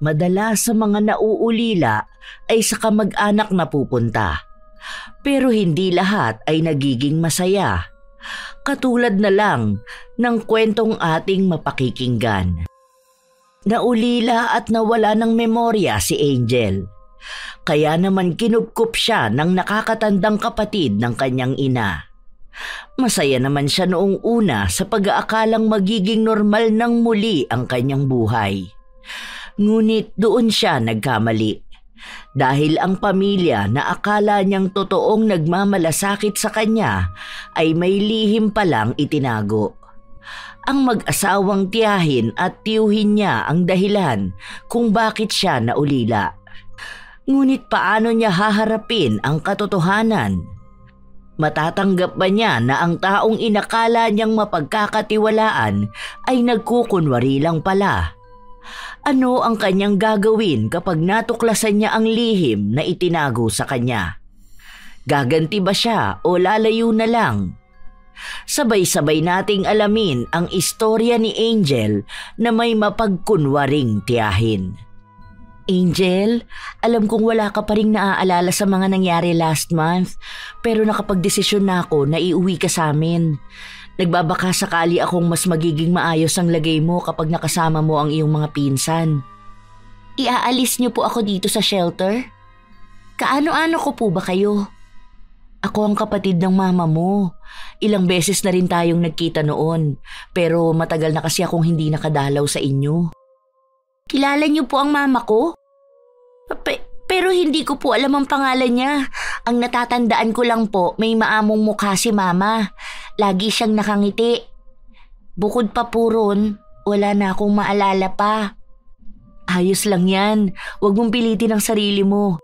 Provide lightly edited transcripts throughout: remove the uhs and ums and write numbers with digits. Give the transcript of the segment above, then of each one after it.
Madalas sa mga nauulila ay sa kamag-anak na pupunta. Pero hindi lahat ay nagiging masaya. Katulad na lang ng kwentong ating mapakikinggan. Naulila at nawala ng memorya si Angel. Kaya naman kinupkup siya ng nakakatandang kapatid ng kanyang ina. Masaya naman siya noong una sa pag-aakalang magiging normal nang muli ang kanyang buhay. Ngunit doon siya nagkamali. Dahil ang pamilya na akala niyang totoong nagmamalasakit sa kanya ay may lihim palang itinago. Ang mag-asawang tiyahin at tiyuhin niya ang dahilan kung bakit siya naulila. Ngunit paano niya haharapin ang katotohanan? Matatanggap ba niya na ang taong inakala niyang mapagkakatiwalaan ay nagkukunwari lang pala? Ano ang kanyang gagawin kapag natuklasan niya ang lihim na itinago sa kanya? Gaganti ba siya o lalayo na lang? Sabay-sabay nating alamin ang istorya ni Angel na may mapagkunwaring tiyahin. Angel, alam kong wala ka pa ring naaalala sa mga nangyari last month, pero nakapagdesisyon na ako na iuwi ka sa amin. Nagbabaka sakali akong mas magiging maayos ang lagay mo kapag nakasama mo ang iyong mga pinsan. Iaalis niyo po ako dito sa shelter? Kaano-ano ko po ba kayo? Ako ang kapatid ng mama mo. Ilang beses na rin tayong nagkita noon, pero matagal na kasi akong hindi nakadalaw sa inyo. Kilala niyo po ang mama ko? Pero hindi ko po alam ang pangalan niya. Ang natatandaan ko lang po, may maamong mukha si mama. Lagi siyang nakangiti. Bukod pa po ron, wala na akong maalala pa. Ayos lang yan. Huwag mong pilitin ang sarili mo.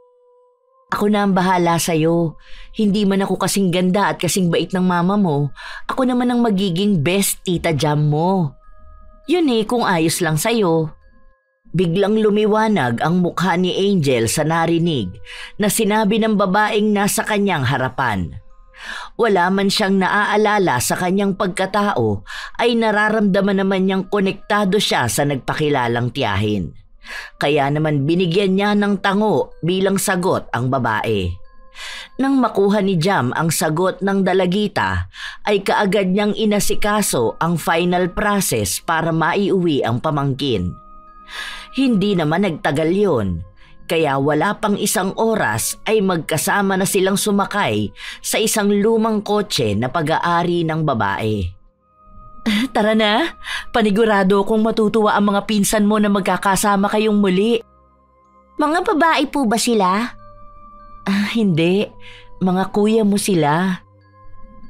Ako na ang bahala sa'yo. Hindi man ako kasing ganda at kasing bait ng mama mo, ako naman ang magiging best tita jam mo. Yun kung ayos lang sa'yo. Biglang lumiwanag ang mukha ni Angel sa narinig na sinabi ng babaeng nasa kanyang harapan. Wala man siyang naaalala sa kanyang pagkatao ay nararamdaman naman niyang konektado siya sa nagpakilalang tiyahin. Kaya naman binigyan niya ng tango bilang sagot ang babae. Nang makuha ni Jam ang sagot ng dalagita ay kaagad niyang inasikaso ang final process para maiuwi ang pamangkin. Hindi naman nagtagal yun. Kaya wala pang isang oras ay magkasama na silang sumakay sa isang lumang kotse na pag-aari ng babae. Tara na, panigurado kong matutuwa ang mga pinsan mo na magkakasama kayong muli. Mga babae po ba sila? Hindi, mga kuya mo sila.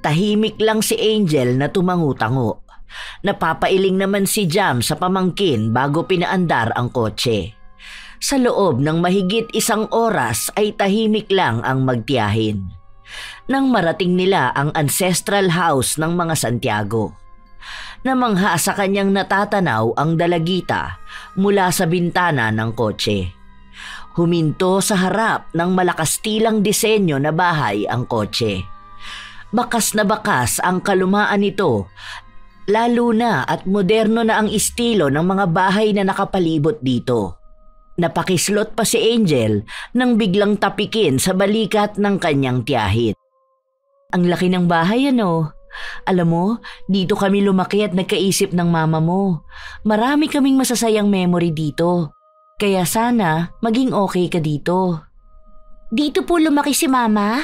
Tahimik lang si Angel na tumangu-tango. Napapailing naman si Jam sa pamangkin bago pinaandar ang kotse. Sa loob ng mahigit isang oras ay tahimik lang ang magtiyahin. Nang marating nila ang ancestral house ng mga Santiago. Namangha sa kanyang natatanaw ang dalagita mula sa bintana ng kotse. Huminto sa harap ng malakastilang disenyo na bahay ang kotse. Bakas na bakas ang kalumaan nito, lalo na at moderno na ang estilo ng mga bahay na nakapalibot dito. Napakislot pa si Angel nang biglang tapikin sa balikat ng kanyang tiyahin. Ang laki ng bahay ano? Alam mo, dito kami lumaki at nagkaisip ng mama mo. Marami kaming masasayang memory dito. Kaya sana maging okay ka dito. Dito po lumaki si mama?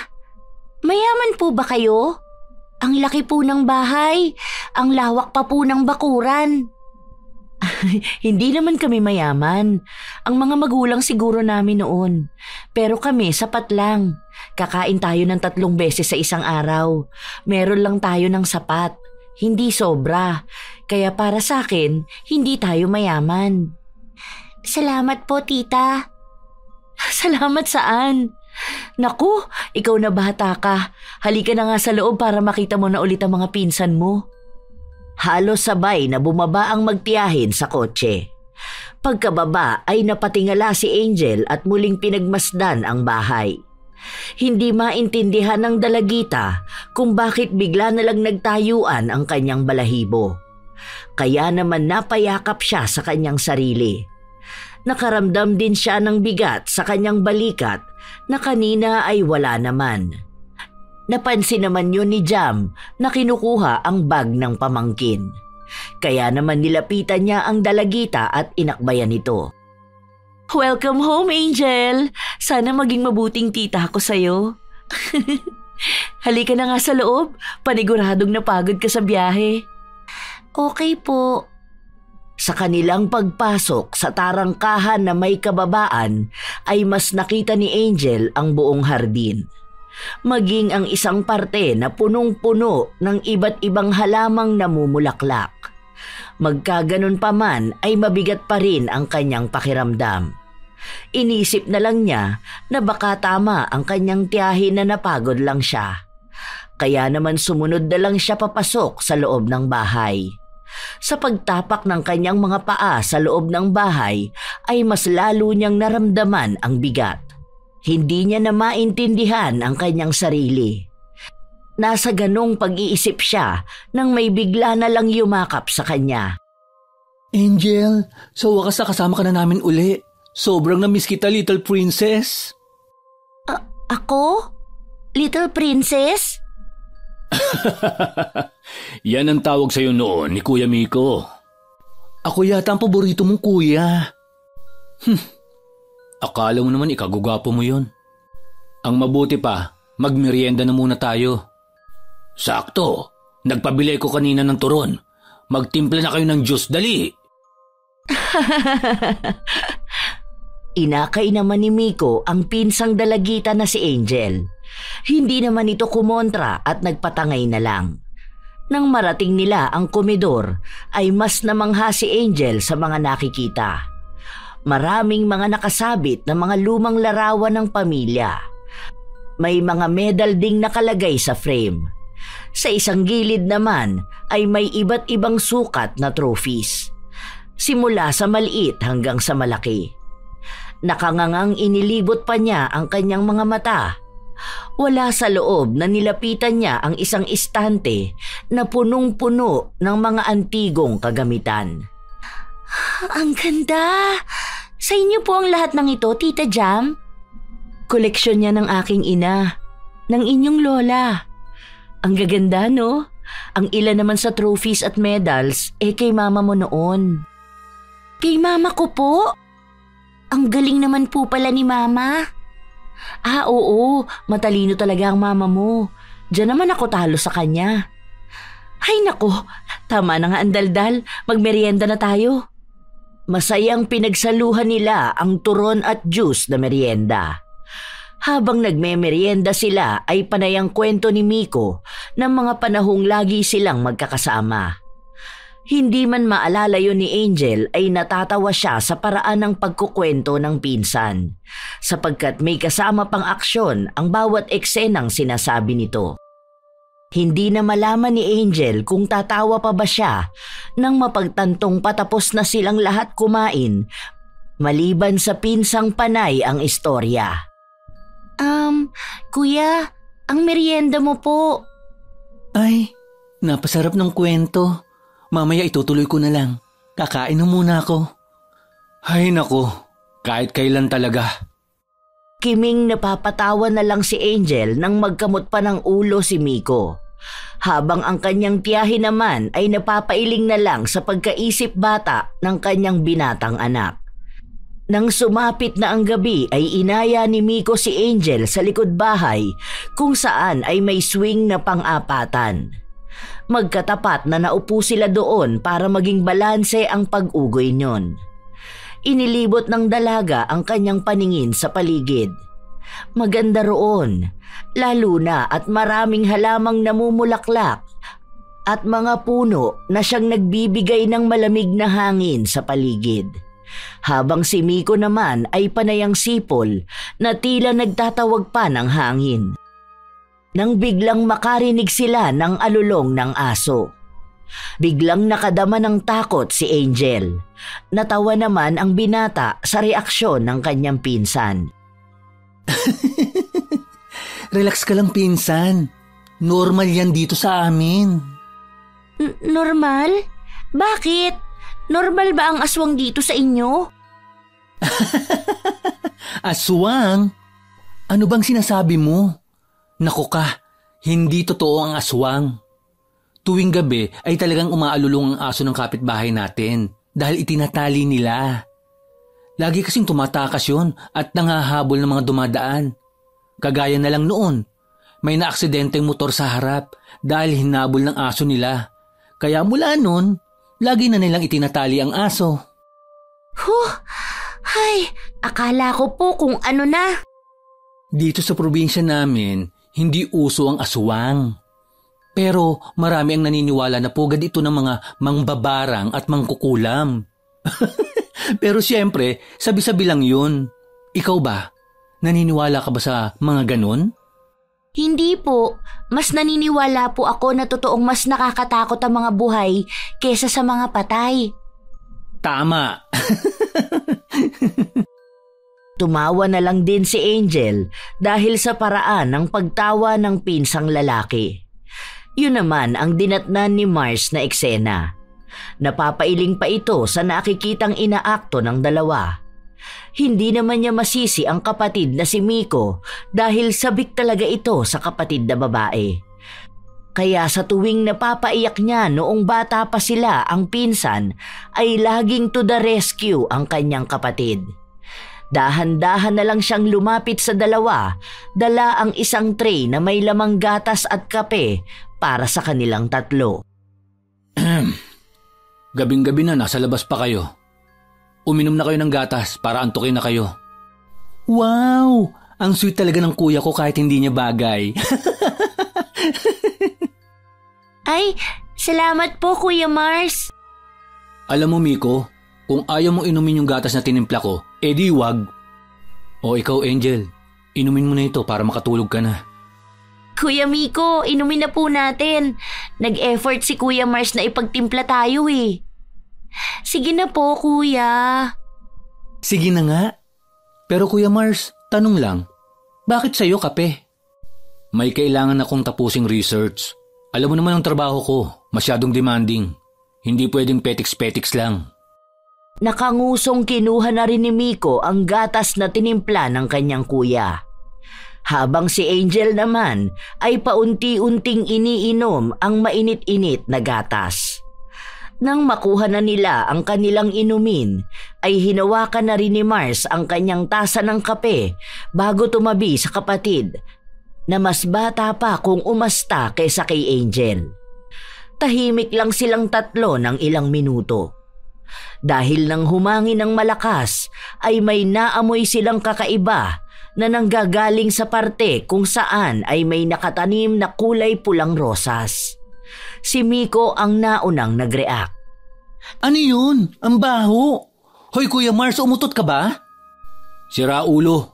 Mayaman po ba kayo? Ang laki po ng bahay. Ang lawak pa po ng bakuran. Hindi naman kami mayaman. Ang mga magulang siguro namin noon. Pero kami sapat lang. Kakain tayo ng 3 beses sa isang araw. Meron lang tayo ng sapat. Hindi sobra. Kaya para sa akin, hindi tayo mayaman. Salamat po, tita. Salamat saan? Naku, ikaw na bata ka. Halika na nga sa loob para makita mo na ulit ang mga pinsan mo. Halos sabay na bumaba ang magtiyahin sa kotse. Pagkababa ay napatingala si Angel at muling pinagmasdan ang bahay. Hindi maintindihan ng dalagita kung bakit bigla na lang nagtayuan ang kanyang balahibo. Kaya naman napayakap siya sa kanyang sarili. Nakaramdam din siya ng bigat sa kanyang balikat na kanina ay wala naman. Napansin naman yun ni Jam na kinukuha ang bag ng pamangkin. Kaya naman nilapitan niya ang dalagita at inakbayan ito. Welcome home, Angel! Sana maging mabuting tita ako sa'yo. Halika na nga sa loob. Paniguradong napagod ka sa biyahe. Okay po. Sa kanilang pagpasok sa tarangkahan na may kababaan ay mas nakita ni Angel ang buong hardin. Maging ang isang parte na punong-puno ng iba't ibang halamang namumulaklak. Magkaganon pa man ay mabigat pa rin ang kanyang pakiramdam. Inisip na lang niya na baka tama ang kanyang tiyahin na napagod lang siya. Kaya naman sumunod na lang siya papasok sa loob ng bahay. Sa pagtapak ng kanyang mga paa sa loob ng bahay ay mas lalo niyang naramdaman ang bigat. Hindi niya na maintindihan ang kanyang sarili. Nasa ganong pag-iisip siya nang may bigla na lang yumakap sa kanya. Angel, sa wakas kasama ka na namin uli. Sobrang na-miss kita, little princess. Ako? Little princess? Yan ang tawag sa'yo noon ni Kuya Miko. Ako yata ang paborito mong kuya. Akala mo naman ikagugwapo mo yon. Ang mabuti pa, magmerienda na muna tayo. Sakto, nagpabili ko kanina ng turon. Magtimpla na kayo ng juice, dali. Inakay naman ni Miko ang pinsang dalagita na si Angel. Hindi naman ito kumontra at nagpatangay na lang. Nang marating nila ang komedor ay mas namangha si Angel sa mga nakikita. Maraming mga nakasabit na mga lumang larawan ng pamilya. May mga medal ding nakalagay sa frame. Sa isang gilid naman ay may iba't ibang sukat na trophies. Simula sa maliit hanggang sa malaki. Nakangangang inilibot pa niya ang kanyang mga mata. Wala sa loob na nilapitan niya ang isang istante na punong-puno ng mga antigong kagamitan. Ang ganda! Sa inyo po ang lahat ng ito, Tita Jam? Koleksyon niya ng aking ina, ng inyong lola. Ang gaganda, no? Ang ilan naman sa trophies at medals kay mama mo noon. Kay mama ko po? Ang galing naman po pala ni mama. Oo, matalino talaga ang mama mo. Diyan naman ako talo sa kanya. Ay nako, tama na nga ang daldal, magmerienda na tayo. Masayang pinagsaluhan nila ang turon at juice na merienda. Habang nagme-merienda sila ay panayang kwento ni Miko ng mga panahong lagi silang magkakasama. Hindi man maalala yun ni Angel ay natatawa siya sa paraan ng pagkukwento ng pinsan, sapagkat may kasama pang aksyon ang bawat eksenang sinasabi nito. Hindi na malaman ni Angel kung tatawa pa ba siya nang mapagtantong patapos na silang lahat kumain, maliban sa pinsang panay ang istorya. Kuya, ang merienda mo po. Ay, napasarap ng kwento. Mamaya itutuloy ko na lang. Kakain na muna ako. Ay nako, kahit kailan talaga. Kiming napapatawa na lang si Angel nang magkamot pa ng ulo si Miko. Habang ang kanyang tiyahin naman ay napapailing na lang sa pagkaisip bata ng kanyang binatang anak. Nang sumapit na ang gabi ay inaya ni Miko si Angel sa likod bahay kung saan ay may swing na pang-apatan. Magkatapat na naupo sila doon para maging balanse ang pag-ugoy niyon. Inilibot ng dalaga ang kanyang paningin sa paligid. Maganda roon, lalo na at maraming halamang namumulaklak at mga puno na siyang nagbibigay ng malamig na hangin sa paligid. Habang si Miko naman ay panayang sipol na tila nagtatawag pa ng hangin. Nang biglang makarinig sila ng alulong ng aso. Biglang nakadama ng takot si Angel. Natawa naman ang binata sa reaksyon ng kanyang pinsan. Relax ka lang, pinsan. Normal yan dito sa amin. Normal? Bakit? Normal ba ang aswang dito sa inyo? Aswang? Ano bang sinasabi mo? Naku ka, hindi totoo ang aswang. Tuwing gabi ay talagang umaalulong ang aso ng kapitbahay natin dahil itinatali nila. Lagi kasing tumatakas yun at nangahabol ng mga dumadaan. Kagaya na lang noon, may naaksidenteng motor sa harap dahil hinabol ng aso nila. Kaya mula noon, lagi na nilang itinatali ang aso. Ay, akala ko po kung ano na. Dito sa probinsya namin, hindi uso ang aswang. Pero marami ang naniniwala na pugad ito ng mga mangbabarang at mangkukulam. Pero siyempre, sabi-sabi lang yun. Ikaw ba? Naniniwala ka ba sa mga ganun? Hindi po. Mas naniniwala po ako na totoong mas nakakatakot ang mga buhay kesa sa mga patay. Tama. Tumawa na lang din si Angel dahil sa paraan ng pagtawa ng pinsang lalaki. Yun naman ang dinatnan ni Mars na eksena. Napapailing pa ito sa nakikitang inaakto ng dalawa. Hindi naman niya masisi ang kapatid na si Miko dahil sabik talaga ito sa kapatid na babae. Kaya sa tuwing napapaiyak niya noong bata pa sila ang pinsan ay laging to the rescue ang kanyang kapatid. Dahan-dahan na lang siyang lumapit sa dalawa, dala ang isang tray na may lamang gatas at kape para sa kanilang tatlo. Gabing-gabi na nasa labas pa kayo. Uminom na kayo ng gatas para antukin na kayo. Wow! Ang sweet talaga ng kuya ko kahit hindi niya bagay. Ay, salamat po Kuya Mars. Alam mo Miko, kung ayaw mong inumin yung gatas na tinimpla ko, edi wag. O ikaw Angel, inumin mo na ito para makatulog ka na. Kuya Miko, inumin na po natin. Nag-effort si Kuya Mars na ipagtimpla tayo eh. Sige na po, Kuya. Sige na nga. Pero Kuya Mars, tanong lang, bakit sa'yo kape? May kailangan akong tapusing research. Alam mo naman ang trabaho ko, masyadong demanding. Hindi pwedeng petiks-petiks lang. Nakangusong kinuha na rin ni Miko ang gatas na tinimpla ng kanyang kuya. Habang si Angel naman ay paunti-unting iniinom ang mainit-init na gatas. Nang makuha na nila ang kanilang inumin, ay hinawakan na rin ni Mars ang kanyang tasa ng kape bago tumabi sa kapatid na mas bata pa kung umasta kaysa kay Angel. Tahimik lang silang tatlo ng ilang minuto. Dahil nang humangin ng malakas ay may naamoy silang kakaiba na nanggagaling sa parte kung saan ay may nakatanim na kulay pulang rosas. Si Miko ang naunang nag-react. Ano yun? Ang baho! Hoy Kuya Mars, umutot ka ba? Sira ulo,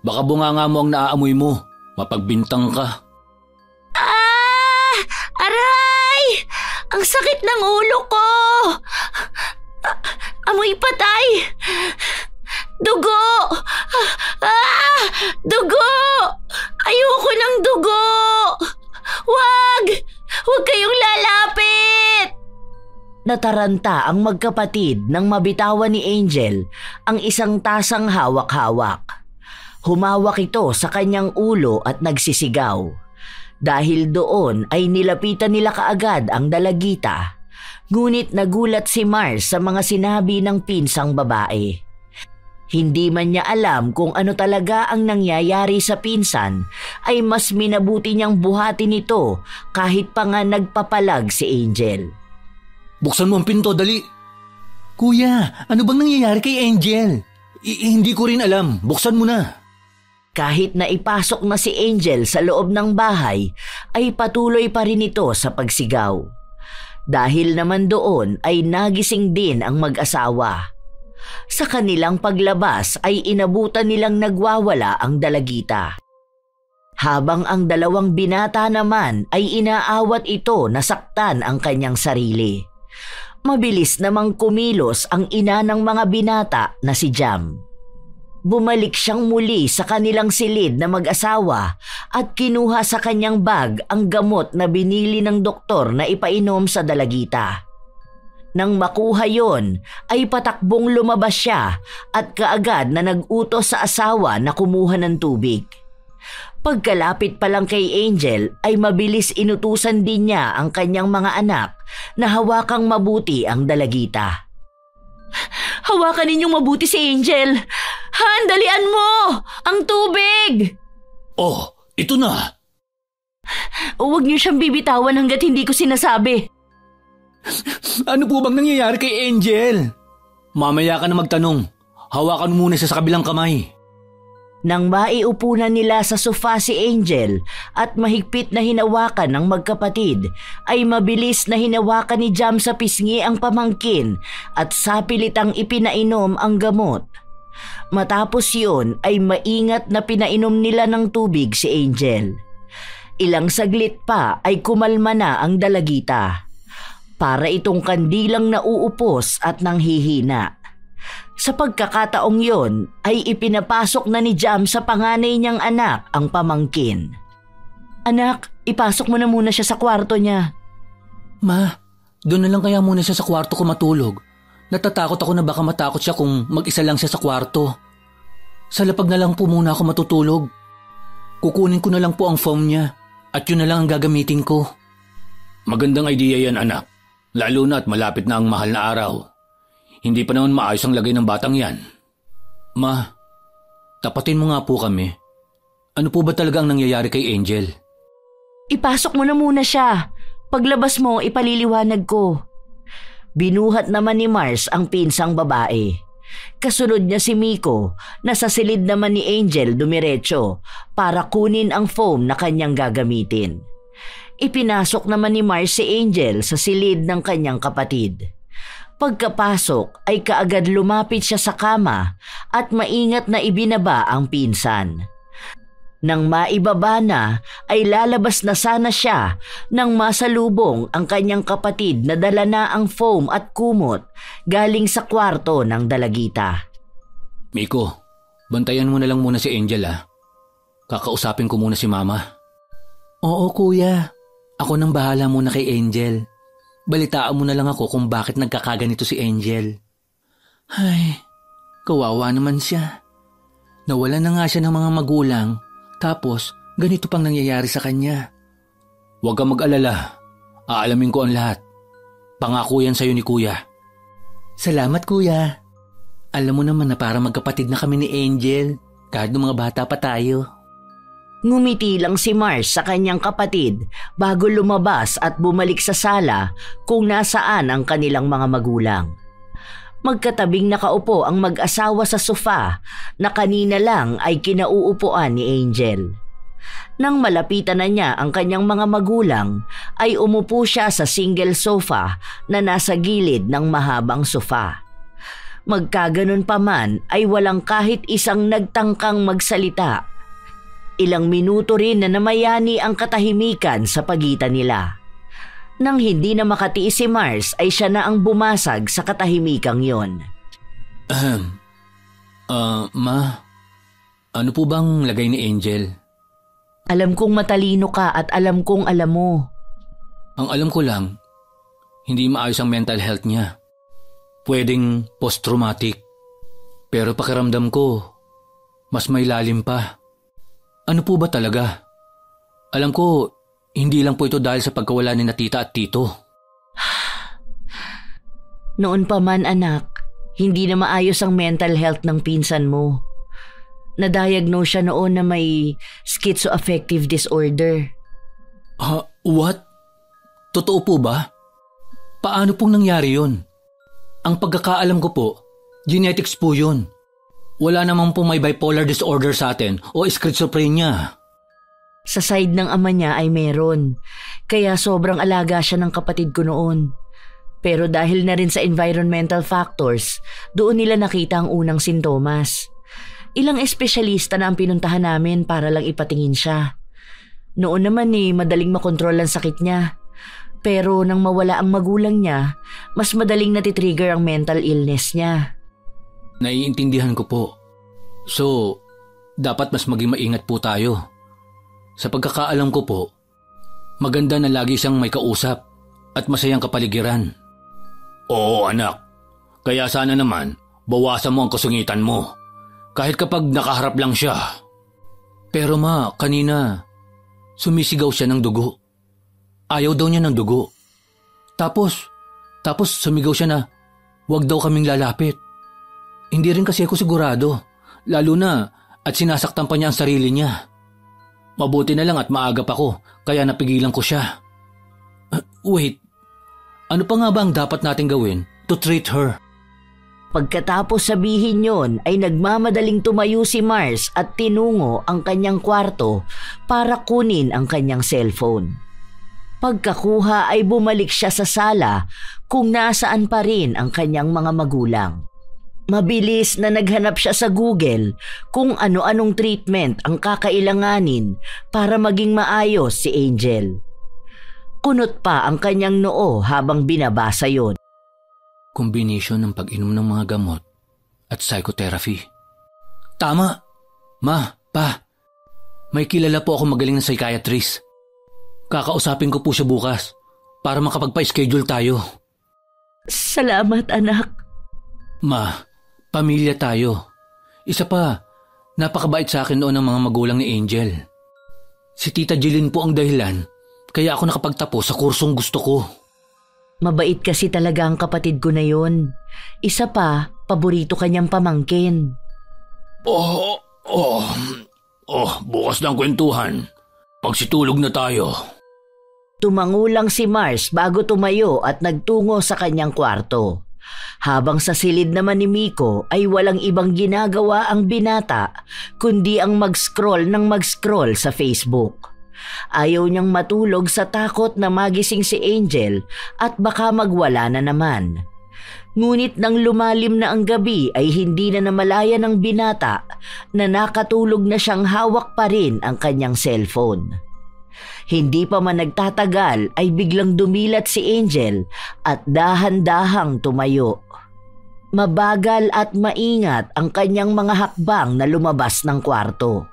baka bunganga mo ang naaamoy mo. Mapagbintang ka. Ah! Aray! Ang sakit ng ulo ko! Amoy patay! Dugo! Ah! Dugo! Ayoko ng dugo! Wag! Huwag kayong lalapit! Nataranta ang magkapatid nang mabitawan ni Angel ang isang tasang hawak-hawak. Humawak ito sa kanyang ulo at nagsisigaw. Dahil doon ay nilapitan nila kaagad ang dalagita. Ngunit nagulat si Mars sa mga sinabi ng pinsang babae. Hindi man niya alam kung ano talaga ang nangyayari sa pinsan, ay mas minabuti niyang buhatin ito kahit pa nga nagpapalag si Angel. Buksan mo ang pinto, dali. Kuya, ano bang nangyayari kay Angel? Hindi ko rin alam. Buksan mo na. Kahit na ipasok na si Angel sa loob ng bahay, ay patuloy pa rin ito sa pagsigaw. Dahil naman doon ay nagising din ang mag-asawa. Sa kanilang paglabas ay inabutan nilang nagwawala ang dalagita. Habang ang dalawang binata naman ay inaawat ito na saktan ang kanyang sarili. Mabilis namang kumilos ang ina ng mga binata na si Jam. Bumalik siyang muli sa kanilang silid na mag-asawa at kinuha sa kanyang bag ang gamot na binili ng doktor na ipainom sa dalagita. Nang makuha yon, ay patakbong lumabas siya at kaagad na nag-utos sa asawa na kumuha ng tubig. Pagkalapit pa lang kay Angel ay mabilis inutusan din niya ang kanyang mga anak na hawakang mabuti ang dalagita. Hawakan ninyong mabuti si Angel! Handalian mo! Ang tubig! Oh, ito na! Huwag niyo siyang bibitawan hanggat hindi ko sinasabi. Ano po bang nangyayari kay Angel? Mamaya ka na magtanong. Hawakan mo muna siya sa kabilang kamay. Nang maiupo na nila sa sofa si Angel at mahigpit na hinawakan ng magkapatid, ay mabilis na hinawakan ni Jam sa pisngi ang pamangkin at sapilitang ipinainom ang gamot. Matapos yun ay maingat na pinainom nila ng tubig si Angel. Ilang saglit pa ay kumalma na ang dalagita. Para itong kandilang nauupos at nanghihina. Sa pagkakataong yon ay ipinapasok na ni Jam sa panganay niyang anak ang pamangkin. Anak, ipasok mo na muna siya sa kwarto niya. Ma, doon na lang kaya muna siya sa kwarto ko matulog. Natatakot ako na baka matakot siya kung mag-isa lang siya sa kwarto. Sa lapag na lang po muna ako matutulog. Kukunin ko na lang po ang phone niya at yun na lang ang gagamitin ko. Magandang idea yan, anak. Lalo na at malapit na ang mahal na araw. Hindi pa naman maayos ang lagay ng batang yan. Ma, tapatin mo nga po kami. Ano po ba talaga ang nangyayari kay Angel? Ipasok mo na muna siya. Paglabas mo, ipaliliwanag ko. Binuhat naman ni Mars ang pinsang babae. Kasunod niya si Miko na sa silid naman ni Angel dumiretso para kunin ang foam na kanyang gagamitin. Ipinasok naman ni Mars si Angel sa silid ng kanyang kapatid. Pagkapasok ay kaagad lumapit siya sa kama at maingat na ibinaba ang pinsan. Nang maibaba na ay lalabas na sana siya nang masalubong ang kanyang kapatid na dala na ang foam at kumot galing sa kwarto ng dalagita. Miko, bantayan mo na lang muna si Angel Kakausapin ko muna si Mama. Oo kuya, ako nang bahala muna kay Angel. Balitaan mo na lang ako kung bakit nagkakaganito si Angel. Ay, kawawa naman siya. Nawalan na nga siya ng mga magulang, tapos ganito pang nangyayari sa kanya. Huwag kang mag-alala. Aalamin ko ang lahat. Pangako yan sa'yo ni Kuya. Salamat Kuya. Alam mo naman na para magkapatid na kami ni Angel, kahit nung mga bata pa tayo. Ngumiti lang si Mars sa kanyang kapatid bago lumabas at bumalik sa sala kung nasaan ang kanilang mga magulang. Magkatabing nakaupo ang mag-asawa sa sofa na kanina lang ay kinauupuan ni Angel. Nang malapitan na niya ang kanyang mga magulang, ay umupo siya sa single sofa na nasa gilid ng mahabang sofa. Magkaganon pa man ay walang kahit isang nagtangkang magsalita. Ilang minuto rin na namayani ang katahimikan sa pagitan nila. Nang hindi na makatiis si Mars ay siya na ang bumasag sa katahimikang yon. Ma, ano po bang lagay ni Angel? Alam kong matalino ka at alam kong alam mo. Ang alam ko lang, hindi maayos ang mental health niya. Pwedeng post-traumatic. Pero pakiramdam ko, mas may lalim pa. Ano po ba talaga? Alam ko, hindi lang po ito dahil sa pagkawala ni na tita at tito. Noon pa man anak, hindi na maayos ang mental health ng pinsan mo. Na-diagnose siya noon na may schizoaffective disorder. What? Totoo po ba? Paano pong nangyari yun? Ang pagkakaalam ko po, genetics po yun. Wala namang po may bipolar disorder sa atin o schizophrenia. Sa side ng ama niya ay meron, kaya sobrang alaga siya ng kapatid ko noon. Pero dahil na rin sa environmental factors, doon nila nakita ang unang sintomas. Ilang espesyalista na ang pinuntahan namin para lang ipatingin siya. Noon naman madaling makontrol ang sakit niya. Pero nang mawala ang magulang niya, mas madaling natitrigger ang mental illness niya. Naiintindihan ko po. So, dapat mas maging maingat po tayo. Sa pagkakaalam ko po, maganda na lagi siyang may kausap at masayang kapaligiran. Oo anak, kaya sana naman bawasan mo ang kasungitan mo. Kahit kapag nakaharap lang siya. Pero ma, kanina sumisigaw siya ng dugo. Ayaw daw niya ng dugo. Tapos sumigaw siya na huwag daw kaming lalapit. Hindi rin kasi ako sigurado, lalo na at sinasaktan pa niya ang sarili niya. Mabuti na lang at maagap ako, kaya napigilan ko siya. Wait, ano pa nga ba ang dapat nating gawin to treat her? Pagkatapos sabihin yon ay nagmamadaling tumayo si Mars at tinungo ang kanyang kwarto para kunin ang kanyang cellphone. Pagkakuha ay bumalik siya sa sala kung nasaan pa rin ang kanyang mga magulang. Mabilis na naghanap siya sa Google kung ano-anong treatment ang kakailanganin para maging maayos si Angel. Kunot pa ang kanyang noo habang binabasa yon. Kombinasyon ng pag-inom ng mga gamot at psychotherapy. Tama! Ma, pa, may kilala po ako magaling na psychiatrist. Kakausapin ko po siya bukas para makapagpa-schedule tayo. Salamat, anak. Ma, pamilya tayo. Isa pa, napakabait sa akin noon ang mga magulang ni Angel. Si Tita Jeline po ang dahilan kaya ako nakapagtapos sa kursong gusto ko. Mabait kasi talaga ang kapatid ko na yon. Isa pa, paborito kanyang pamangkin. Bukas na ang kwentuhan. Pagsitulog na tayo. Tumangulang si Mars bago tumayo at nagtungo sa kanyang kwarto. Habang sa silid naman ni Miko ay walang ibang ginagawa ang binata kundi ang mag-scroll sa Facebook. Ayaw niyang matulog sa takot na magising si Angel at baka magwala na naman. Ngunit nang lumalim na ang gabi ay hindi na namalaya ng binata na nakatulog na siyang hawak pa rin ang kanyang cellphone. Hindi pa man nagtatagal ay biglang dumilat si Angel at dahan-dahang tumayo. Mabagal at maingat ang kanyang mga hakbang na lumabas ng kwarto.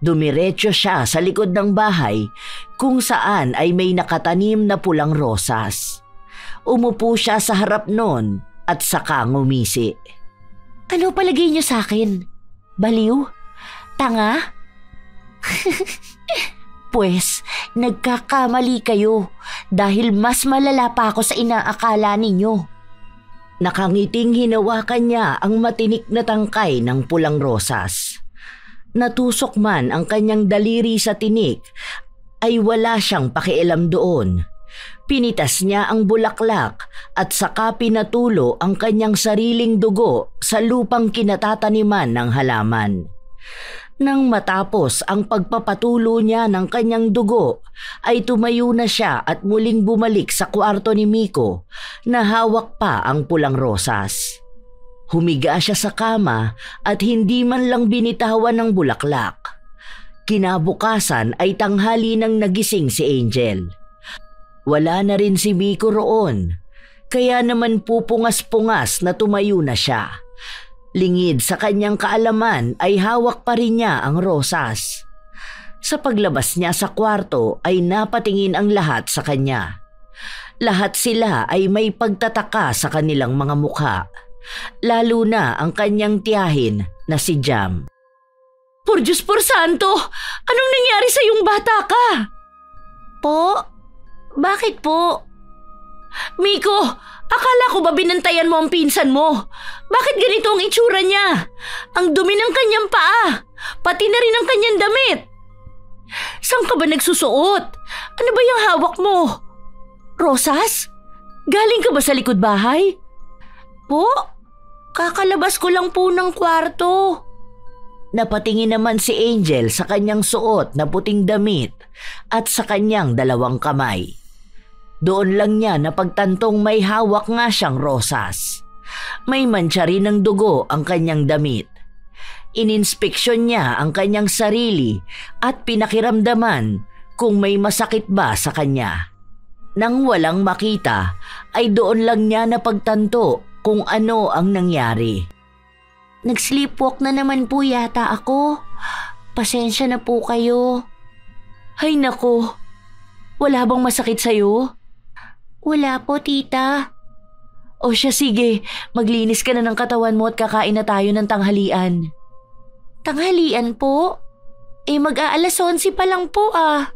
Dumiretso siya sa likod ng bahay kung saan ay may nakatanim na pulang rosas. Umupo siya sa harap nun at saka ngumisi. Ano palagay niyo sa akin? Baliw? Tanga? Pues, nagkakamali kayo dahil mas malala pa ako sa inaakala ninyo. Nakangiting hinawakan niya ang matinik na tangkay ng pulang rosas. Natusok man ang kanyang daliri sa tinik, ay wala siyang pakialam doon. Pinitas niya ang bulaklak at saka pinatulo ang kanyang sariling dugo sa lupang kinatataniman ng halaman. Nang matapos ang pagpapatulo niya ng kanyang dugo, ay tumayo na siya at muling bumalik sa kwarto ni Miko na hawak pa ang pulang rosas. Humiga siya sa kama at hindi man lang binitawan ng bulaklak. Kinabukasan ay tanghali nang nagising si Angel. Wala na rin si Miko roon, kaya naman pupungas-pungas na tumayo na siya. Lingid sa kanyang kaalaman ay hawak pa rin niya ang rosas. Sa paglabas niya sa kwarto ay napatingin ang lahat sa kanya. Lahat sila ay may pagtataka sa kanilang mga mukha. Lalo na ang kanyang tiyahin na si Jam. Por Diyos por Santo! Anong nangyari sa iyong bata ka? Po? Bakit po? Miko, akala ko ba binantayan mo ang pinsan mo? Bakit ganito ang itsura niya? Ang dumi ng kanyang paa, pati na rin ang kanyang damit. Saan ka ba nagsusuot? Ano ba yung hawak mo? Rosas? Galing ka ba sa likod bahay? Po, kakalabas ko lang po ng kwarto. Napatingin naman si Angel sa kanyang suot na puting damit at sa kanyang dalawang kamay. Doon lang niya napagtantong may hawak nga siyang rosas. May mantsa rin ng dugo ang kanyang damit. Ininspeksyon niya ang kanyang sarili at pinakiramdaman kung may masakit ba sa kanya. Nang walang makita ay doon lang niya napagtanto kung ano ang nangyari. Nag-sleepwalk na naman po yata ako. Pasensya na po kayo. Ay nako, wala bang masakit sa'yo? Wala po, tita. O siya, sige, maglinis ka na ng katawan mo at kakain na tayo ng tanghalian. Tanghalian po? Mag-aalas 11 pa lang po ah.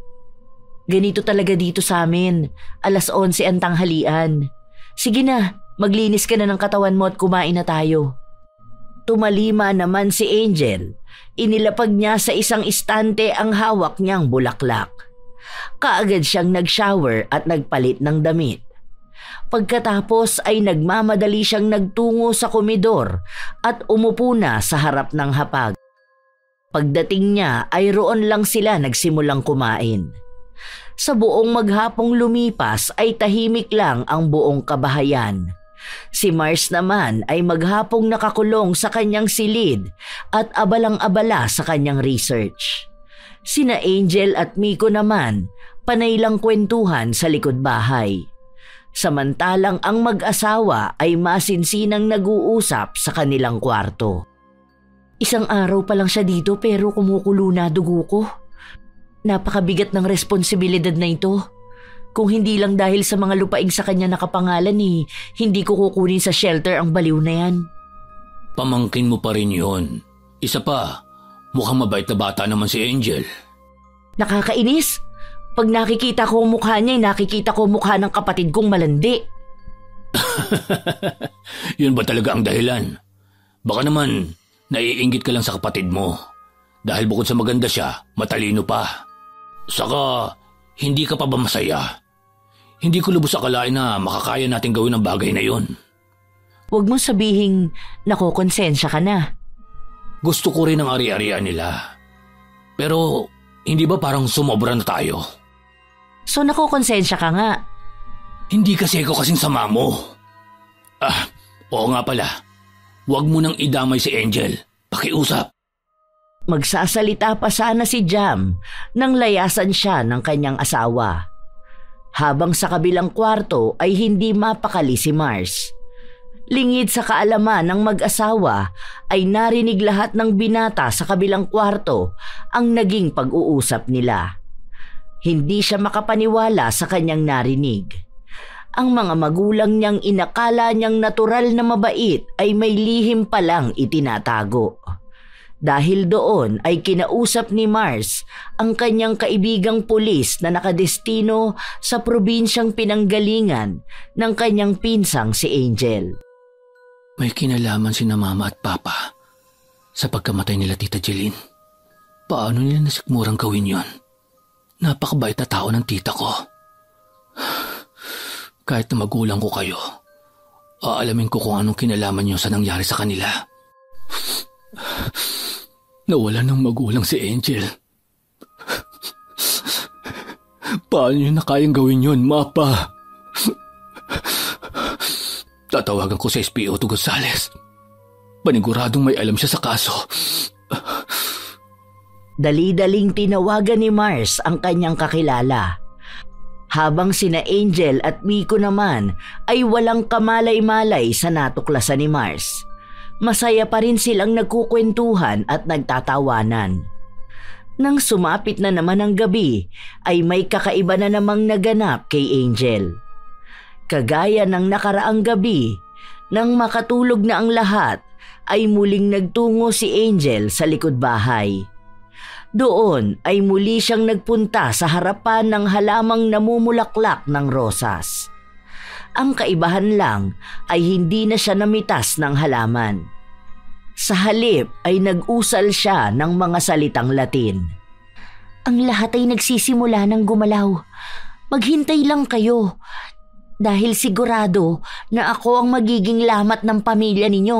Ganito talaga dito sa amin, 11:00 ang tanghalian. Sige na, maglinis ka na ng katawan mo at kumain na tayo. Tumalima naman si Angel. Inilapag niya sa isang istante ang hawak niyang bulaklak. Kaagad siyang nag-shower at nagpalit ng damit. Pagkatapos ay nagmamadali siyang nagtungo sa komedor at umupo na sa harap ng hapag. Pagdating niya ay roon lang sila nagsimulang kumain. Sa buong maghapong lumipas ay tahimik lang ang buong kabahayan. Si Mars naman ay maghapong nakakulong sa kanyang silid at abalang-abala sa kanyang research. Sina Angel at Miko naman panay lang kwentuhan sa likod bahay. Samantalang ang mag-asawa ay masinsinang nag-uusap sa kanilang kwarto. Isang araw pa lang siya dito pero kumukulo na dugo ko. Napakabigat ng responsibilidad na ito. Kung hindi lang dahil sa mga lupaing sa kanya nakapangalan hindi ko kukunin sa shelter ang baliw na yan. Pamangkin mo pa rin yun. Isa pa, mukhang mabait na bata naman si Angel. Nakakainis. Pag nakikita ko ang mukha niya, nakikita ko ang mukha ng kapatid kong malandi. Yun ba talaga ang dahilan? Baka naman, naiinggit ka lang sa kapatid mo. Dahil bukod sa maganda siya, matalino pa. Saka, hindi ka pa ba masaya? Hindi ko lubos akalain na makakaya natin gawin ang bagay na yun. Huwag mo sabihing nakokonsensya ka na. Gusto ko rin ang ari-arian nila. Pero, hindi ba parang sumobra na tayo? So nakokonsensya ka nga? Hindi kasi ako kasing sama mo. Oo nga pala. Huwag mo nang idamay si Angel. Pakiusap. Magsasalita pa sana si Jam nang layasan siya ng kanyang asawa. Habang sa kabilang kwarto ay hindi mapakali si Mars. Lingid sa kaalaman ng mag-asawa ay narinig lahat ng binata sa kabilang kwarto ang naging pag-uusap nila. Hindi siya makapaniwala sa kanyang narinig. Ang mga magulang niyang inakala niyang natural na mabait ay may lihim palang itinatago. Dahil doon ay kinausap ni Mars ang kanyang kaibigang pulis na nakadestino sa probinsyang pinanggalingan ng kanyang pinsang si Angel. May kinalaman sina Mama at Papa sa pagkamatay nila Tita Jeline. Paano nila nasikmurang gawin yon? Napakabait na tao ng tita ko. Kahit na magulang ko kayo, aalamin ko kung anong kinalaman niyo sa nangyari sa kanila. Nawala ng magulang si Angel. Paano niyo na kayang gawin yun, Mapa? Tatawagan ko sa SPO to Gonzales. Paniguradong may alam siya sa kaso. Dali-daling tinawagan ni Mars ang kanyang kakilala. Habang sina Angel at Miko naman ay walang kamalay-malay sa natuklasan ni Mars. Masaya pa rin silang nagkukwentuhan at nagtatawanan. Nang sumapit na naman ang gabi ay may kakaiba na namang naganap kay Angel. Kagaya ng nakaraang gabi, nang makatulog na ang lahat ay muling nagtungo si Angel sa likod bahay. Doon ay muli siyang nagpunta sa harapan ng halamang namumulaklak ng rosas. Ang kaibahan lang ay hindi na siya namitas ng halaman. Sa halip ay nag-usal siya ng mga salitang Latin. Ang lahat ay nagsisimula ng gumalaw. Maghintay lang kayo dahil sigurado na ako ang magiging lamat ng pamilya ninyo.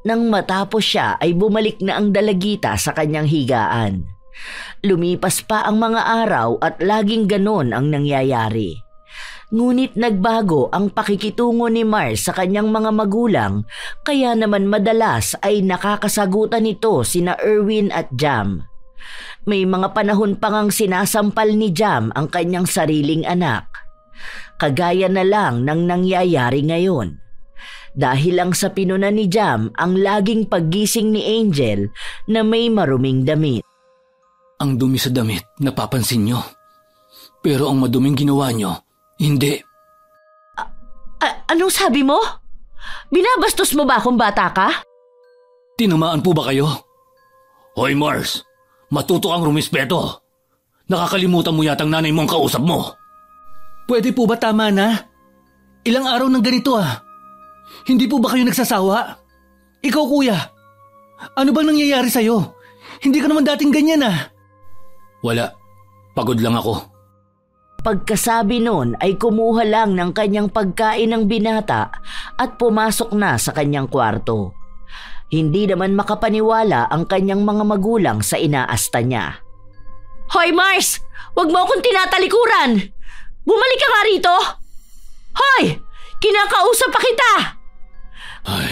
Nang matapos siya ay bumalik na ang dalagita sa kanyang higaan. Lumipas pa ang mga araw at laging ganon ang nangyayari. Ngunit nagbago ang pakikitungo ni Mars sa kanyang mga magulang kaya naman madalas ay nakakasagutan nito sina Erwin at Jam. May mga panahon pa ngang sinasampal ni Jam ang kanyang sariling anak. Kagaya na lang ng nangyayari ngayon. Dahil lang sa pinuna ni Jam ang laging paggising ni Angel na may maruming damit. Ang dumi sa damit, napapansin nyo. Pero ang maduming ginawa niyo, hindi. Anong sabi mo? Binabastos mo ba akong bata ka? Tinamaan po ba kayo? Hoy Mars, matuto kang rumispeto. Nakakalimutan mo yatang nanay mo ang kausap mo. Pwede po ba tama na? Ilang araw ng ganito Hindi po ba kayo nagsasawa? Ikaw kuya, ano bang nangyayari sa'yo? Hindi ka naman dating ganyan Wala, pagod lang ako. Pagkasabi nun ay kumuha lang ng kanyang pagkain ng binata at pumasok na sa kanyang kwarto. Hindi naman makapaniwala ang kanyang mga magulang sa inaasta niya. Hoy Mars! Huwag mo akong tinatalikuran! Bumalik ka nga rito! Hoy! Kinakausap pa kita! Ay,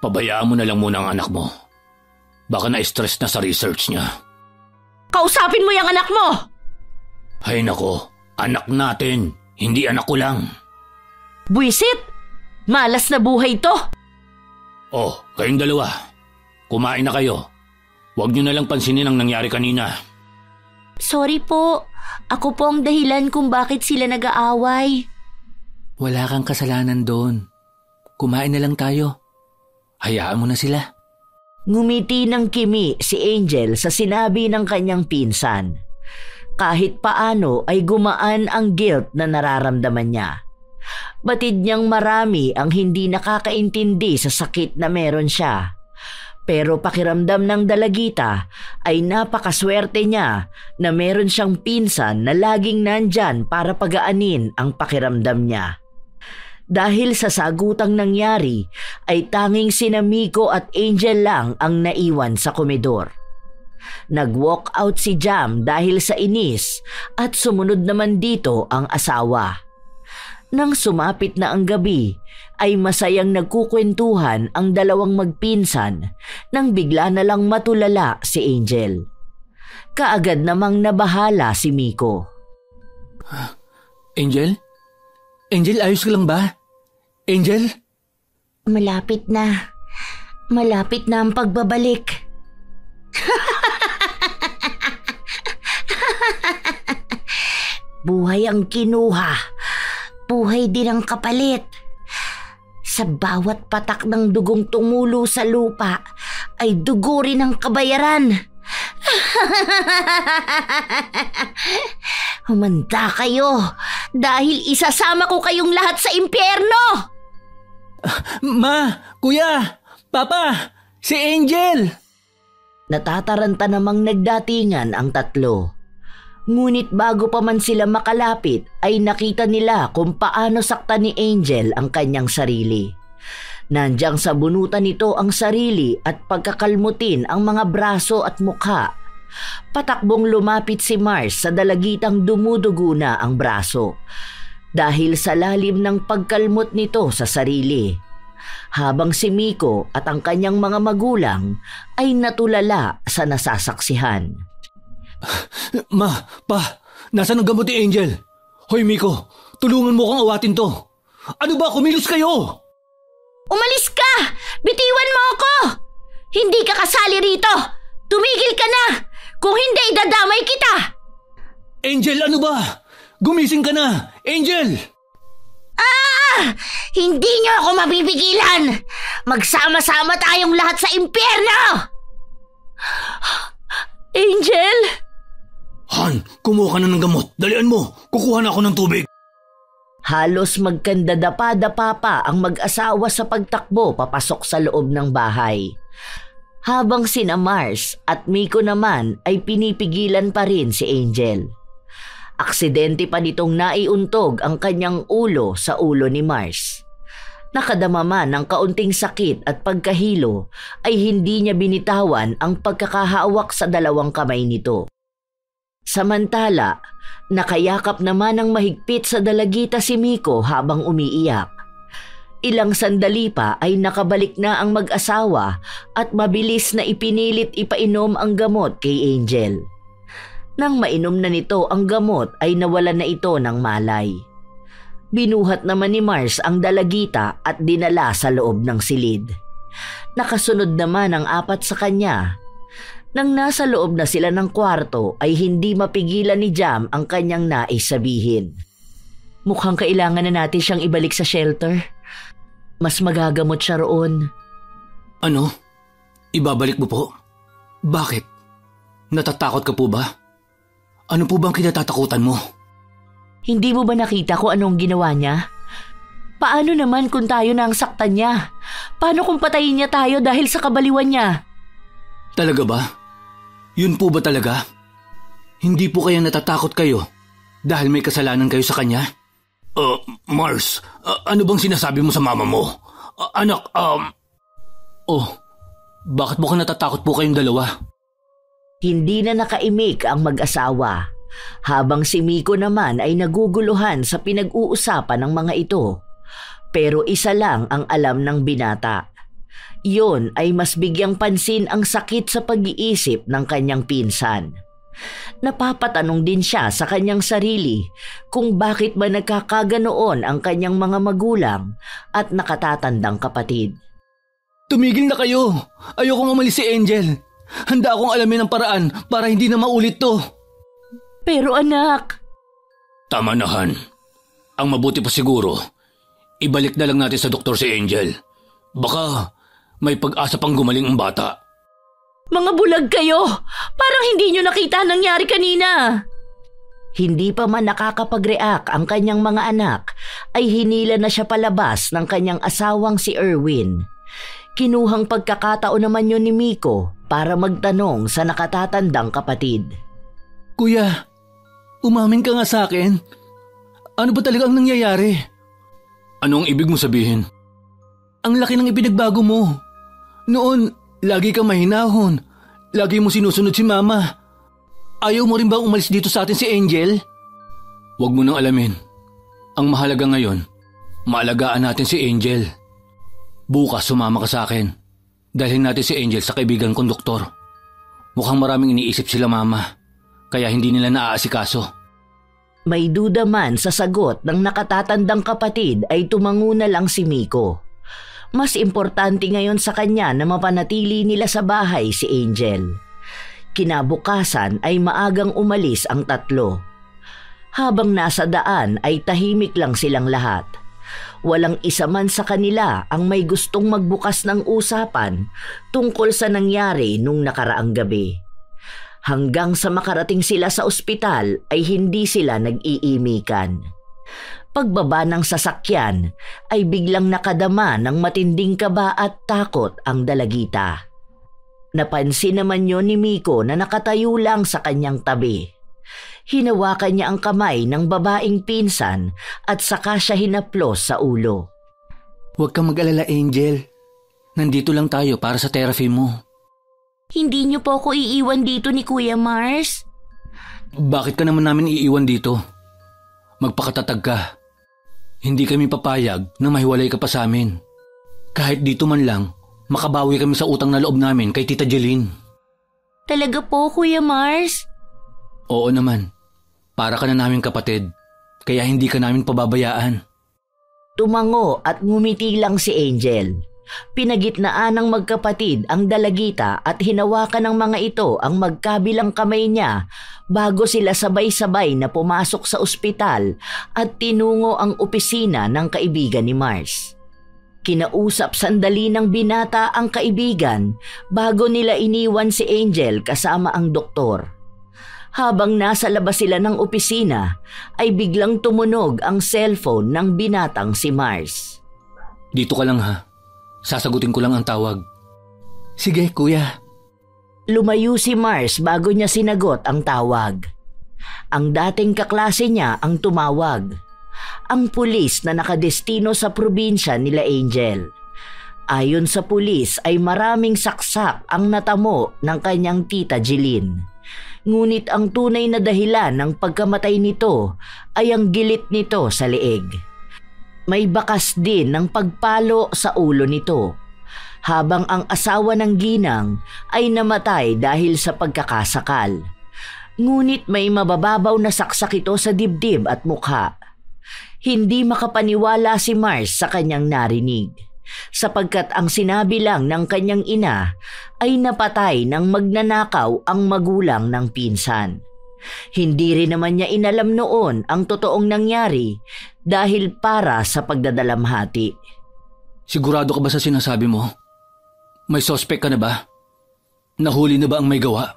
pabayaan mo na lang muna ang anak mo. Baka na-stress na sa research niya. Kausapin mo yung anak mo! Ay nako, anak natin, hindi anak ko lang. Buisit! Malas na buhay to! Oh, kayong dalawa. Kumain na kayo. Huwag niyo na lang pansinin ang nangyari kanina. Sorry po. Ako po ang dahilan kung bakit sila nag-aaway. Wala kang kasalanan doon. Kumain na lang tayo. Hayaan mo na sila. Ngumiti ng kimi si Angel sa sinabi ng kanyang pinsan. Kahit paano ay gumaan ang guilt na nararamdaman niya. Batid niyang marami ang hindi nakakaintindi sa sakit na meron siya. Pero pakiramdam ng dalagita ay napakaswerte niya na meron siyang pinsan na laging nandyan para pagaanin ang pakiramdam niya. Dahil sa sagutang nangyari ay tanging sina Miko at Angel lang ang naiwan sa komedor. Nag-walk out si Jam dahil sa inis at sumunod naman dito ang asawa. Nang sumapit na ang gabi, ay masayang nagkukwentuhan ang dalawang magpinsan nang bigla na lang matulala si Angel. Kaagad namang nabahala si Miko. Angel? Angel, ayos ka lang ba? Angel? Malapit na. Malapit na ang pagbabalik. Buhay ang kinuha. Buhay din ang kapalit. Sa bawat patak ng dugong tumulo sa lupa ay dugo rin ang kabayaran. Humanda kayo dahil isasama ko kayong lahat sa impyerno. Ma, kuya, papa, si Angel. Natataranta namang nagdatingan ang tatlo. Ngunit bago pa man sila makalapit ay nakita nila kung paano saktan ni Angel ang kanyang sarili. Nandyang sa bunutan nito ang sarili at pagkakalmutin ang mga braso at mukha. Patakbong lumapit si Mars sa dalagitang dumudugo na ang braso dahil sa lalim ng pagkalmot nito sa sarili. Habang si Miko at ang kanyang mga magulang ay natulala sa nasasaksihan. Ma, pa, nasaan ang gamot ni Angel? Hoy Miko, tulungan mo kang awatin to. Ano ba, kumilos kayo? Umalis ka! Bitiwan mo ako! Hindi ka kasali rito! Tumigil ka na! Kung hindi, idadamay kita! Angel, ano ba? Gumising ka na! Angel! Hindi niyo ako mabibigilan! Magsama-sama tayong lahat sa impyerno! Angel? Han, kumuha ka na ng gamot. Dalian mo. Kukuha na ako ng tubig. Halos magkandadapa-dapa pa ang mag-asawa sa pagtakbo papasok sa loob ng bahay. Habang sina Mars at Miko naman ay pinipigilan pa rin si Angel. Aksidente pa nitong naiuntog ang kanyang ulo sa ulo ni Mars. Nakadama man ng kaunting sakit at pagkahilo ay hindi niya binitawan ang pagkakahawak sa dalawang kamay nito. Samantala, nakayakap naman ng mahigpit sa dalagita si Miko habang umiiyak. Ilang sandali pa ay nakabalik na ang mag-asawa at mabilis na ipinilit ipainom ang gamot kay Angel. Nang mainom na nito ang gamot ay nawalan na ito ng malay. Binuhat naman ni Mars ang dalagita at dinala sa loob ng silid. Nakasunod naman ang apat sa kanya. Nang nasa loob na sila ng kwarto ay hindi mapigilan ni Jam ang kanyang nais sabihin. Mukhang kailangan na natin siyang ibalik sa shelter. Mas magagamot siya roon. Ano? Ibabalik mo po? Bakit? Natatakot ka po ba? Ano po bang kinatatakutan mo? Hindi mo ba nakita kung anong ginawa niya? Paano naman kung tayo na ang saktan niya? Paano kung patayin niya tayo dahil sa kabaliwan niya? Talaga ba? Yun po ba talaga? Hindi po kaya natatakot kayo dahil may kasalanan kayo sa kanya? Mars, ano bang sinasabi mo sa mama mo? Anak, Oh, bakit mo ka natatakot po kayong dalawa? Hindi na nakaimik ang mag-asawa, habang si Miko naman ay naguguluhan sa pinag-uusapan ng mga ito. Pero isa lang ang alam ng binata. Iyon ay mas bigyang pansin ang sakit sa pag-iisip ng kanyang pinsan. Napapatanong din siya sa kanyang sarili kung bakit ba nagkakaganoon ang kanyang mga magulang at nakatatandang kapatid. Tumigil na kayo! Ayokong umalis si Angel. Handa akong alamin ang paraan para hindi na maulit to. Pero anak... Tama na, Han. Ang mabuti pa siguro, ibalik na lang natin sa doktor si Angel. Baka may pag-asa pang gumaling ang bata. Mga bulag kayo! Parang hindi nyo nakita ang nangyari kanina! Hindi pa man nakakapag-react ang kanyang mga anak, ay hinila na siya palabas ng kanyang asawang si Erwin. Kinuhang pagkakataon naman yun ni Miko para magtanong sa nakatatandang kapatid. Kuya, umamin ka nga sa akin. Ano ba talagang nangyayari? Anong ibig mo sabihin? Ang laki ng ipinagbago mo. Noon, lagi kang mahinahon. Lagi mo sinusunod si Mama. Ayaw mo rin bang umalis dito sa atin si Angel? Huwag mo nang alamin. Ang mahalaga ngayon, maalagaan natin si Angel. Bukas sumama ka sa akin. Dalhin natin si Angel sa kaibigan kong doktor. Mukhang maraming iniisip sila Mama, kaya hindi nila naaasikaso. May duda man sa sagot ng nakatatandang kapatid ay tumango na lang si Miko. Mas importante ngayon sa kanya na mapanatili nila sa bahay si Angel. Kinabukasan ay maagang umalis ang tatlo. Habang nasa daan ay tahimik lang silang lahat. Walang isa man sa kanila ang may gustong magbukas ng usapan tungkol sa nangyari nung nakaraang gabi. Hanggang sa makarating sila sa ospital ay hindi sila nag-iimikan. Pagbaba ng sasakyan ay biglang nakadama ng matinding kaba at takot ang dalagita. Napansin naman yon ni Miko na nakatayo lang sa kanyang tabi. Hinawakan niya ang kamay ng babaeng pinsan at saka siya hinaplos sa ulo. Huwag kang mag-alala, Angel. Nandito lang tayo para sa therapy mo. Hindi niyo po ako iiwan dito ni Kuya Mars? Bakit ka naman namin iiwan dito? Magpakatatag ka. Hindi kami papayag na mahiwalay ka pa sa amin. Kahit dito man lang, makabawi kami sa utang na loob namin kay Tita Jeline. Talaga po, Kuya Mars? Oo naman. Para ka na namin kapatid, kaya hindi ka namin pababayaan. Tumango at ngumiti lang si Angel. Pinagitnaan ng magkapatid ang dalagita at hinawakan ng mga ito ang magkabilang kamay niya bago sila sabay-sabay na pumasok sa ospital at tinungo ang opisina ng kaibigan ni Mars. Kinausap sandali ng binata ang kaibigan bago nila iniwan si Angel kasama ang doktor. Habang nasa labas sila ng opisina ay biglang tumunog ang cellphone ng binatang si Mars. Dito ka lang ha. Sasagutin ko lang ang tawag. Sige, kuya. Lumayo si Mars bago niya sinagot ang tawag. Ang dating kaklase niya ang tumawag. Ang pulis na nakadestino sa probinsya nila Angel. Ayon sa pulis ay maraming saksak ang natamo ng kanyang tita Jeline. Ngunit ang tunay na dahilan ng pagkamatay nito ay ang gilit nito sa leeg. May bakas din ng pagpalo sa ulo nito, habang ang asawa ng ginang ay namatay dahil sa pagkakasakal. Ngunit may mabababaw na saksak ito sa dibdib at mukha. Hindi makapaniwala si Mars sa kanyang narinig. sapagkat ang sinabi lang ng kanyang ina ay napatay ng magnanakaw ang magulang ng pinsan. Hindi rin naman niya inalam noon ang totoong nangyari dahil para sa pagdadalamhati. Sigurado ka ba sa sinasabi mo? May suspect ka na ba? Nahuli na ba ang may gawa?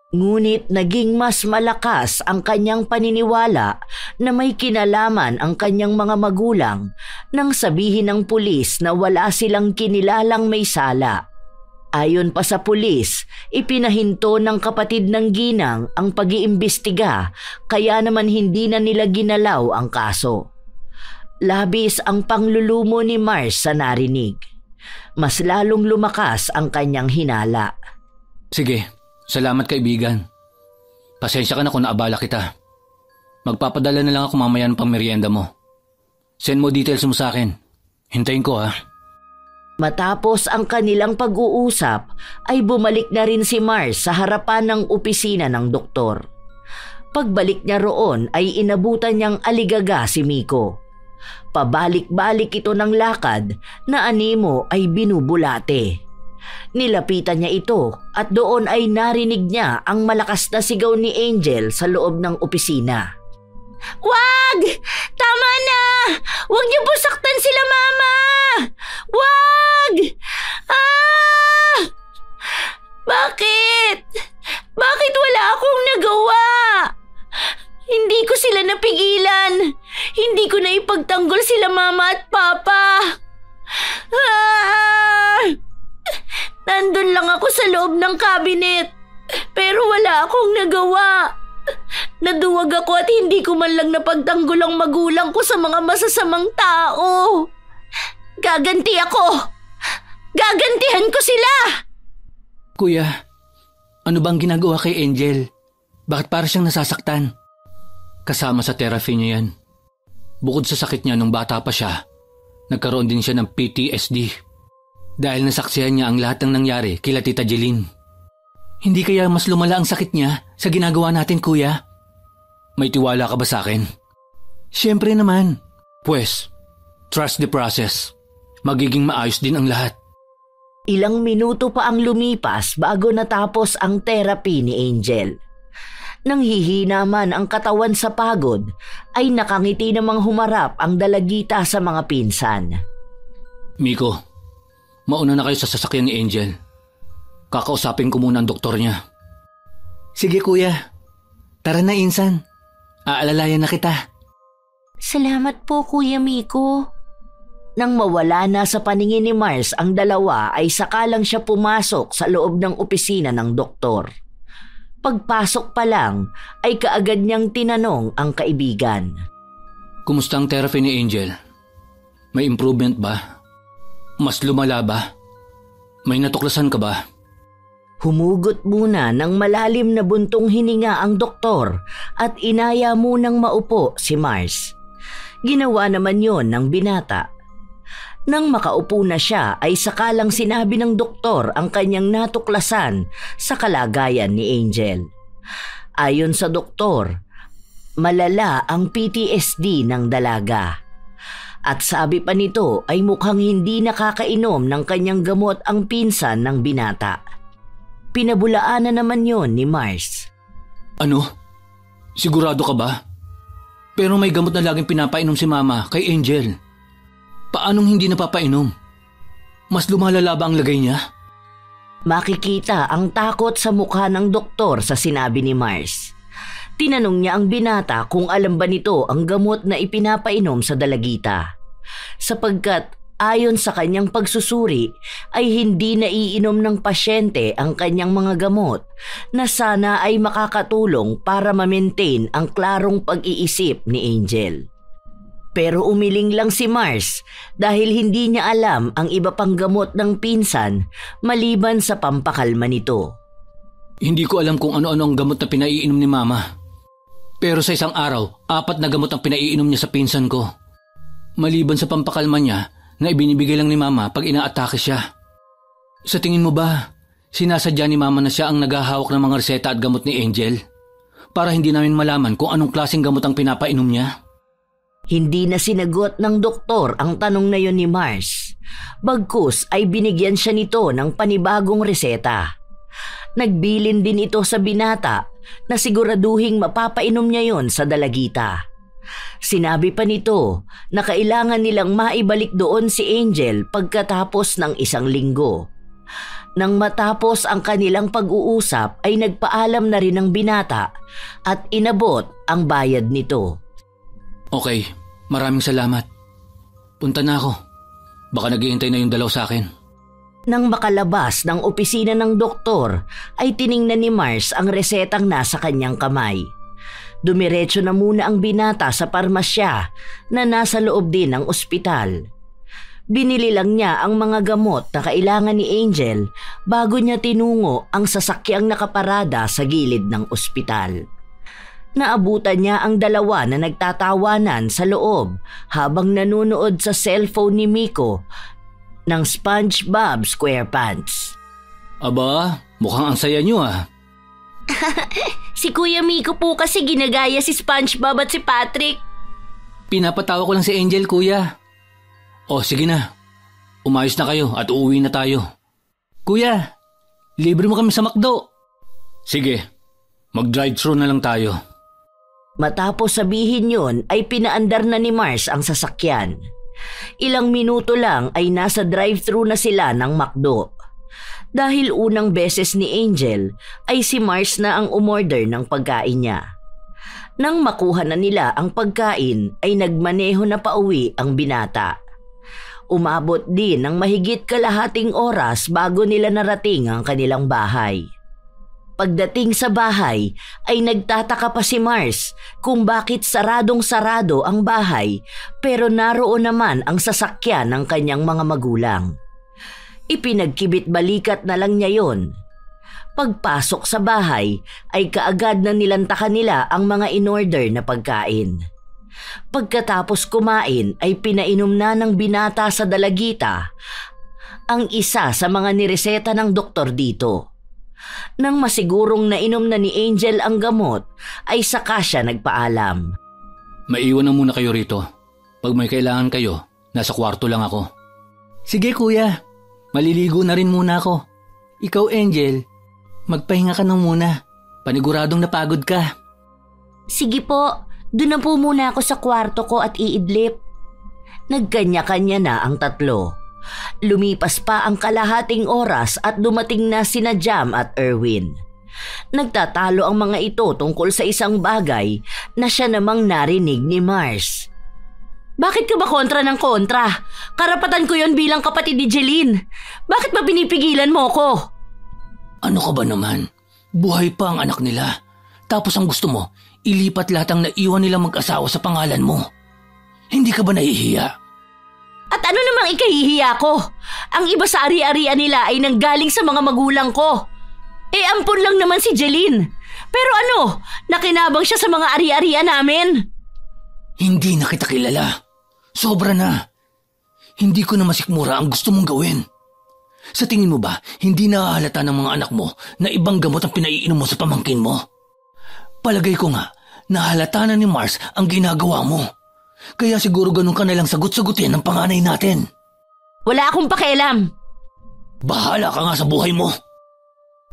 Ngunit naging mas malakas ang kanyang paniniwala na may kinalaman ang kanyang mga magulang nang sabihin ng pulis na wala silang kinilalang may sala. Ayon pa sa pulis, ipinahinto ng kapatid ng ginang ang pag-iimbestiga kaya naman hindi na nila ginalaw ang kaso. Labis ang panglulumo ni Mars sa narinig. Mas lalong lumakas ang kanyang hinala. Sige, salamat kaibigan. Pasensya ka na kung naabala kita. Magpapadala na lang ako mamaya ng pangmeryenda mo. Send mo details mo sa akin. Hintayin ko ha. Matapos ang kanilang pag-uusap ay bumalik na rin si Mars sa harapan ng opisina ng doktor. Pagbalik niya roon ay inabutan niyang aligaga si Miko. Pabalik-balik ito ng lakad na animo ay binubulate. Nilapitan niya ito at doon ay narinig niya ang malakas na sigaw ni Angel sa loob ng opisina. Wag! Tama na! Wag niyo po saktan sila, Mama! Wag! Ah! Bakit? Bakit wala akong nagawa? Hindi ko sila napigilan. Hindi ko na ipagtanggol sila Mama at Papa. Ah! Nandun lang ako sa loob ng cabinet. Pero wala akong nagawa. Naduwag ako at hindi ko man lang napagtanggol ang magulang ko sa mga masasamang tao. Gaganti ako. Gagantihan ko sila. Kuya, ano bang ginagawa kay Angel? Bakit para siyang nasasaktan? Kasama sa therapy niya yan. Bukod sa sakit niya nung bata pa siya, nagkaroon din siya ng PTSD. Dahil nasaksihan niya ang lahat ng nangyari kila Tita Jeline. Hindi kaya mas lumala ang sakit niya sa ginagawa natin, kuya? May tiwala ka ba sa akin? Siyempre naman. Pues, trust the process. Magiging maayos din ang lahat. Ilang minuto pa ang lumipas bago natapos ang therapy ni Angel. Nang hihina man ang katawan sa pagod, ay nakangiti namang humarap ang dalagita sa mga pinsan. Miko, mauna na kayo sa sasakyan ni Angel. Kakausapin ko muna ang doktor niya. Sige kuya. Tara na Insan. Aalalayan na kita. Salamat po Kuya Miko. Nang mawala na sa paningin ni Mars ang dalawa ay sakalang siya pumasok sa loob ng opisina ng doktor. Pagpasok pa lang ay kaagad niyang tinanong ang kaibigan. Kumusta ang therapy ni Angel? May improvement ba? Mas lumala ba? May natuklasan ka ba? Humugot muna ng malalim na buntong hininga ang doktor at inaya munang maupo si Mars. Ginawa naman yon ng binata. Nang makaupo na siya ay sakalang sinabi ng doktor ang kanyang natuklasan sa kalagayan ni Angel. Ayon sa doktor, malala ang PTSD ng dalaga. At sabi pa nito ay mukhang hindi nakakainom ng kanyang gamot ang pinsan ng binata. Pinabulaan na naman yon ni Mars. Ano? Sigurado ka ba? Pero may gamot na laging pinapainom si Mama kay Angel. Paanong hindi napapainom? Mas lumalala ba ang lagay niya? Makikita ang takot sa mukha ng doktor sa sinabi ni Mars. Tinanong niya ang binata kung alam ba nito ang gamot na ipinapainom sa dalagita. Sapagkat ayon sa kanyang pagsusuri ay hindi naiinom ng pasyente ang kanyang mga gamot na sana ay makakatulong para ma-maintain ang klarong pag-iisip ni Angel. Pero umiling lang si Mars dahil hindi niya alam ang iba pang gamot ng pinsan maliban sa pampakalma nito. Hindi ko alam kung ano-ano ang gamot na pinaiinom ni Mama. Pero sa isang araw, 4 na gamot ang pinaiinom niya sa pinsan ko. Maliban sa pampakalma niya na ibinibigay lang ni Mama pag inaatake siya. Sa tingin mo ba, sinasadya ni Mama na siya ang naghahawak ng mga reseta at gamot ni Angel? Para hindi namin malaman kung anong klaseng gamot ang pinapainom niya? Hindi na sinagot ng doktor ang tanong na yon ni Mars. Bagkus ay binigyan siya nito ng panibagong reseta. Nagbilin din ito sa binata na siguraduhing mapapainom niya yon sa dalagita. Sinabi pa nito na kailangan nilang maibalik doon si Angel pagkatapos ng 1 linggo. Nang matapos ang kanilang pag-uusap ay nagpaalam na rin ang binata at inabot ang bayad nito. Okay, maraming salamat. Punta na ako. Baka naghihintay na yung dalaw sa akin. Nang makalabas ng opisina ng doktor ay tiningnan ni Mars ang resetang nasa kanyang kamay. Dumiretso na muna ang binata sa parmasya na nasa loob din ng ospital. Binili lang niya ang mga gamot na kailangan ni Angel bago niya tinungo ang sasakyang nakaparada sa gilid ng ospital. Naabutan niya ang dalawa na nagtatawanan sa loob habang nanonood sa cellphone ni Miko ng SpongeBob SquarePants. Aba, mukhang ang saya niyo ah. Si Kuya Miko po kasi ginagaya si SpongeBob at si Patrick. Pinapatawa ko lang si Angel, kuya. O sige na, umayos na kayo at uuwi na tayo. Kuya, libre mo kami sa McDo. Sige, mag-drive-thru na lang tayo. Matapos sabihin yon ay pinaandar na ni Mars ang sasakyan. Ilang minuto lang ay nasa drive-thru na sila ng McDo. Dahil unang beses ni Angel ay si Mars na ang umorder ng pagkain niya. Nang makuha na nila ang pagkain ay nagmaneho na pauwi ang binata. Umabot din ng mahigit kalahating oras bago nila narating ang kanilang bahay. Pagdating sa bahay ay nagtataka pa si Mars kung bakit saradong-sarado ang bahay pero naroon naman ang sasakyan ng kanyang mga magulang. Ipinagkibit-balikat na lang niya yon. Pagpasok sa bahay ay kaagad na nilantakan nila ang mga in-order na pagkain. Pagkatapos kumain ay pinainom na ng binata sa dalagita ang isa sa mga nireseta ng doktor dito. Nang masigurong nainom na ni Angel ang gamot, ay saka siya nagpaalam. Maiwan na muna kayo rito. Pag may kailangan kayo, nasa kwarto lang ako. Sige kuya, maliligo na rin muna ako. Ikaw Angel, magpahinga ka na muna. Paniguradong napagod ka. Sige po, doon na po muna ako sa kwarto ko at iidlip. Nagkanya-kanya na ang tatlo. Lumipas pa ang kalahating oras at dumating na sina Jam at Erwin. Nagtatalo ang mga ito tungkol sa isang bagay na siya namang narinig ni Mars. Bakit ka ba kontra ng kontra? Karapatan ko yon bilang kapatid ni Jeline. Bakit ba pinipigilan mo ko? Ano ka ba naman? Buhay pa ang anak nila. Tapos ang gusto mo, ilipat lahat ang naiwan nilang mag-asawa sa pangalan mo. Hindi ka ba nahihiya? At ano namang ikahihiya ko? Ang iba sa ari-arian nila ay nanggaling sa mga magulang ko. Ampon lang naman si Jeline. Pero ano, nakinabang siya sa mga ari-arian namin. Hindi na kita kilala. Sobra na. Hindi ko na masikmura ang gusto mong gawin. Sa tingin mo ba, hindi nahahalata ng mga anak mo na ibang gamot ang pinaiinom mo sa pamangkin mo? Palagay ko nga, nahalata na ni Mars ang ginagawa mo. Kaya siguro ganun ka nalang sagot-sagutin ng panganay natin. Wala akong pakialam. Bahala ka nga sa buhay mo.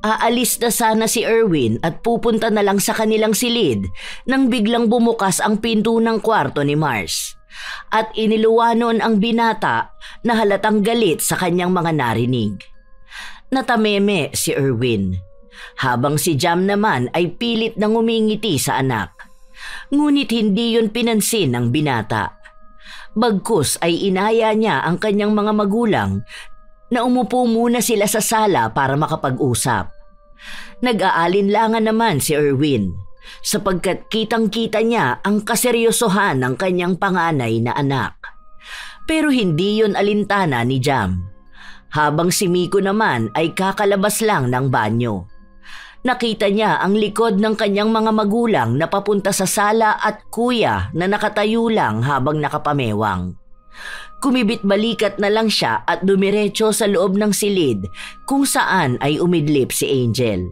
Aalis na sana si Erwin at pupunta na lang sa kanilang silid nang biglang bumukas ang pinto ng kwarto ni Mars. At iniluwanon ang binata na halatang galit sa kanyang mga narinig. Natameme si Erwin, habang si Jam naman ay pilit na ngumingiti sa anak. Ngunit hindi yun pinansin ng binata. Bagkus ay inaya niya ang kanyang mga magulang na umupo muna sila sa sala para makapag-usap. Nag-aalinlangan naman si Erwin sapagkat kitang-kita niya ang kaseryosohan ng kanyang panganay na anak. Pero hindi yun alintana ni Jam. Habang si Miko naman ay kakalabas lang ng banyo. Nakita niya ang likod ng kanyang mga magulang na papunta sa sala at kuya na nakatayo lang habang nakapamewang. Kumibit-balikat na lang siya at dumiretso sa loob ng silid kung saan ay umidlip si Angel.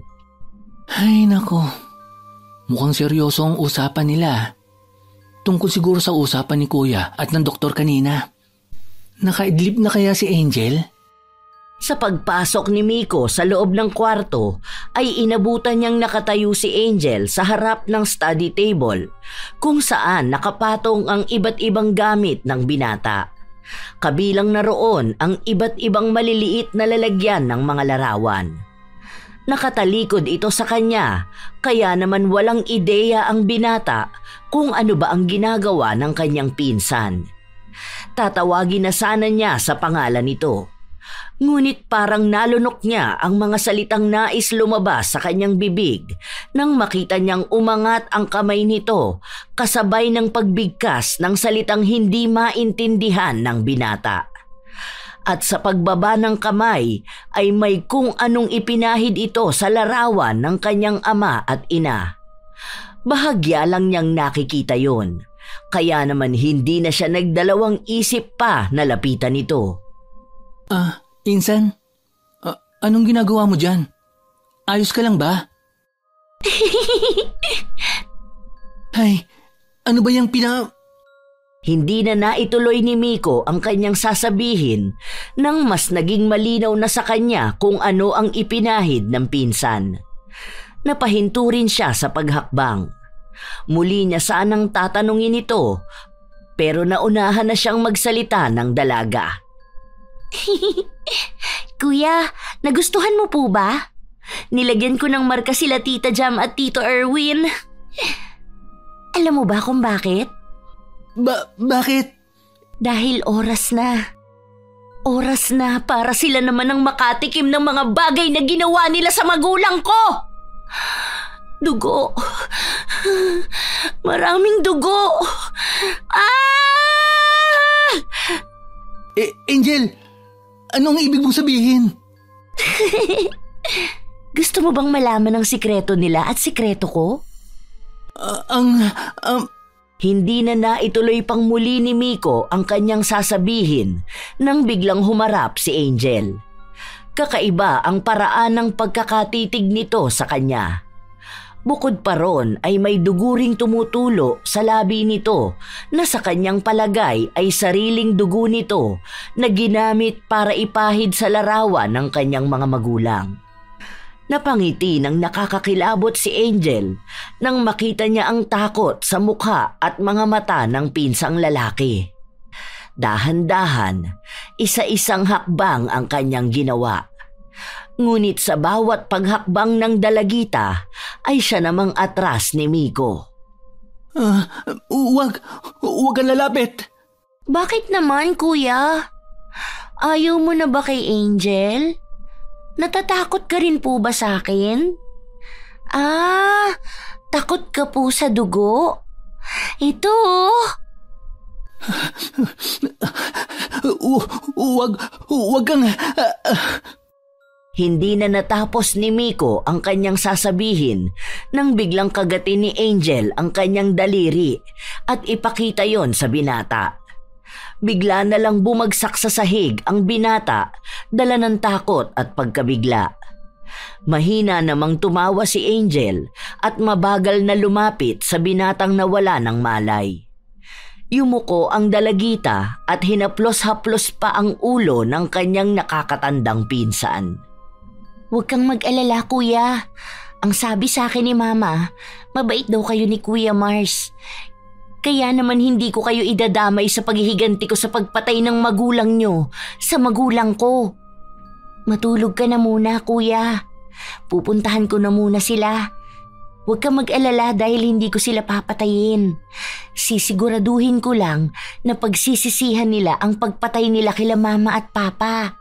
Ay nako, mukhang seryoso ang usapan nila. Tungkol siguro sa usapan ni kuya at ng doktor kanina. Nakaidlip na kaya si Angel? Sa pagpasok ni Miko sa loob ng kwarto ay inabutan niyang nakatayo si Angel sa harap ng study table kung saan nakapatong ang iba't ibang gamit ng binata. Kabilang na roon ang iba't ibang maliliit na lalagyan ng mga larawan. Nakatalikod ito sa kanya kaya naman walang ideya ang binata kung ano ba ang ginagawa ng kanyang pinsan. Tatawagin na sana niya sa pangalan nito. Ngunit parang nalunok niya ang mga salitang nais lumabas sa kanyang bibig nang makita niyang umangat ang kamay nito kasabay ng pagbigkas ng salitang hindi maintindihan ng binata. At sa pagbaba ng kamay ay may kung anong ipinahid ito sa larawan ng kanyang ama at ina. Bahagya lang niyang nakikita yon, kaya naman hindi na siya nagdalawang isip pa na lapitan ito. Insan, anong ginagawa mo dyan? Ayos ka lang ba? Ay, ano ba yung Hindi na naituloy ni Miko ang kanyang sasabihin nang mas naging malinaw na sa kanya kung ano ang ipinahid ng pinsan. Napahinto rin siya sa paghakbang. Muli niya sanang tatanungin ito pero naunahan na siyang magsalita ng dalaga. Kuya, nagustuhan mo po ba? Nilagyan ko ng marka sila Tita Jam at Tito Erwin. Alam mo ba kung bakit? Bakit? Dahil oras na. Oras na para sila naman ang makatikim ng mga bagay na ginawa nila sa magulang ko. Dugo. Maraming dugo. Angel, anong ibig mong sabihin? Gusto mo bang malaman ang sikreto nila at sikreto ko? Hindi na naituloy pang muli ni Miko ang kanyang sasabihin nang biglang humarap si Angel. Kakaiba ang paraan ng pagkakatitig nito sa kanya. Bukod pa ron ay may dugo ring tumutulo sa labi nito na sa kanyang palagay ay sariling dugo nito na ginamit para ipahid sa larawan ng kanyang mga magulang. Napangiti ng nakakakilabot si Angel nang makita niya ang takot sa mukha at mga mata ng pinsang lalaki. Dahan-dahan, isa-isang hakbang ang kanyang ginawa. Ngunit sa bawat paghakbang ng dalagita ay siya namang atras ni Miko. Huwag kang lalapit. Bakit naman, kuya? Ayaw mo na ba kay Angel? Natatakot ka rin po ba sa akin? Takot ka po sa dugo? Ito Huwag kang... Hindi na natapos ni Miko ang kanyang sasabihin nang biglang kagatin ni Angel ang kanyang daliri at ipakita yon sa binata. Bigla na lang bumagsak sa sahig ang binata, dala ng takot at pagkabigla. Mahina namang tumawa si Angel at mabagal na lumapit sa binatang nawala ng malay. Yumuko ang dalagita at hinaplos-haplos pa ang ulo ng kanyang nakakatandang pinsan. Huwag kang mag-alala, kuya. Ang sabi sa akin ni Mama, mabait daw kayo ni Kuya Mars. Kaya naman hindi ko kayo idadamay sa paghihiganti ko sa pagpatay ng magulang nyo sa magulang ko. Matulog ka na muna, kuya. Pupuntahan ko na muna sila. Huwag kang mag-alala dahil hindi ko sila papatayin. Sisiguraduhin ko lang na pagsisisihan nila ang pagpatay nila kila Mama at Papa.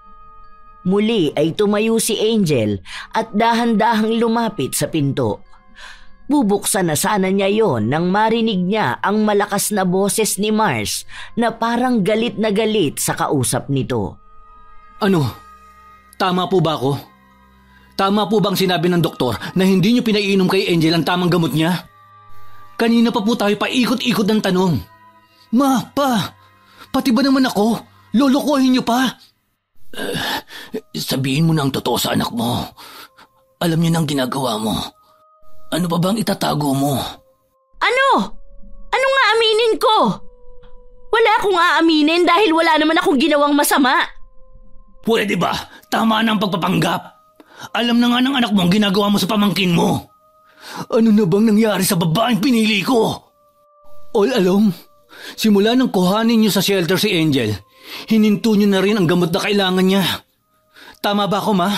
Muli ay tumayo si Angel at dahan-dahang lumapit sa pinto. Bubuksan na sana niya yon nang marinig niya ang malakas na boses ni Mars na parang galit na galit sa kausap nito. Ano? Tama po ba ako? Tama po bang sinabi ng doktor na hindi niyo pinaiinom kay Angel ang tamang gamot niya? Kanina pa po tayo paikot-ikot ng tanong. Ma, pa, pati ba naman ako? Lolokohin niyo pa? Sabihin mo na ang totoo sa anak mo. Alam niya nang ginagawa mo. Ano pa bang itatago mo? Ano? Ano nga aminin ko? Wala akong aaminin dahil wala naman akong ginawang masama. Pwede ba? Tama na ang pagpapanggap. Alam na nga ng anak mo ang ginagawa mo sa pamangkin mo. Ano na bang nangyari sa babaeng pinili ko? All along, simula nang kuhanin niyo sa shelter si Angel, hininto niyo na rin ang gamot na kailangan niya. Tama ba ako, ma?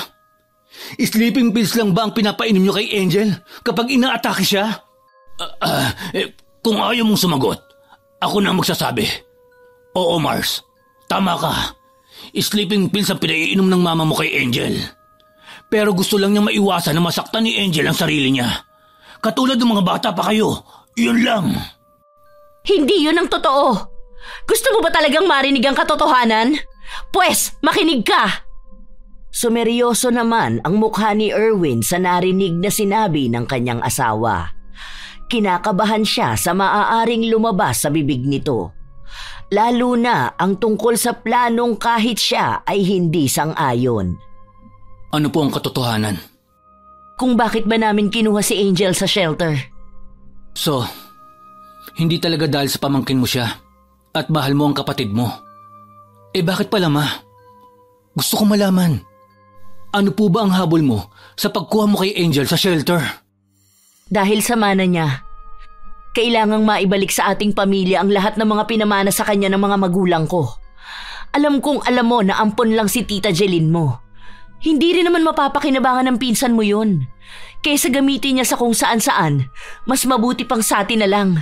Sleeping pills lang ba ang pinapainom niyo kay Angel kapag inaatake siya? Kung ayaw mong sumagot, ako na ang magsasabi. Oo, Mars. Tama ka. Sleeping pills ang pinaiinom ng mama mo kay Angel. Pero gusto lang niya maiwasan na masaktan ni Angel ang sarili niya. Katulad ng mga bata pa kayo. Yun lang. Hindi yun ang totoo. Gusto mo ba talagang marinig ang katotohanan? Pwes, makinig ka! Sumeryoso naman ang mukha ni Erwin sa narinig na sinabi ng kanyang asawa. Kinakabahan siya sa maaaring lumabas sa bibig nito. Lalo na ang tungkol sa planong kahit siya ay hindi sang-ayon. Ano po ang katotohanan? Kung bakit ba namin kinuha si Angel sa shelter? So, hindi talaga dahil sa pamangkin mo siya at mahal mo ang kapatid mo. Bakit pala, ma? Gusto ko malaman. Ano po ba ang habol mo sa pagkuha mo kay Angel sa shelter? Dahil sa mana niya. Kailangang maibalik sa ating pamilya ang lahat ng mga pinamana sa kanya ng mga magulang ko. Alam kong alam mo na ampon lang si Tita Jeline mo. Hindi rin naman mapapakinabangan ng pinsan mo yun. Kaysa gamitin niya sa kung saan-saan, mas mabuti pang sa atin na lang.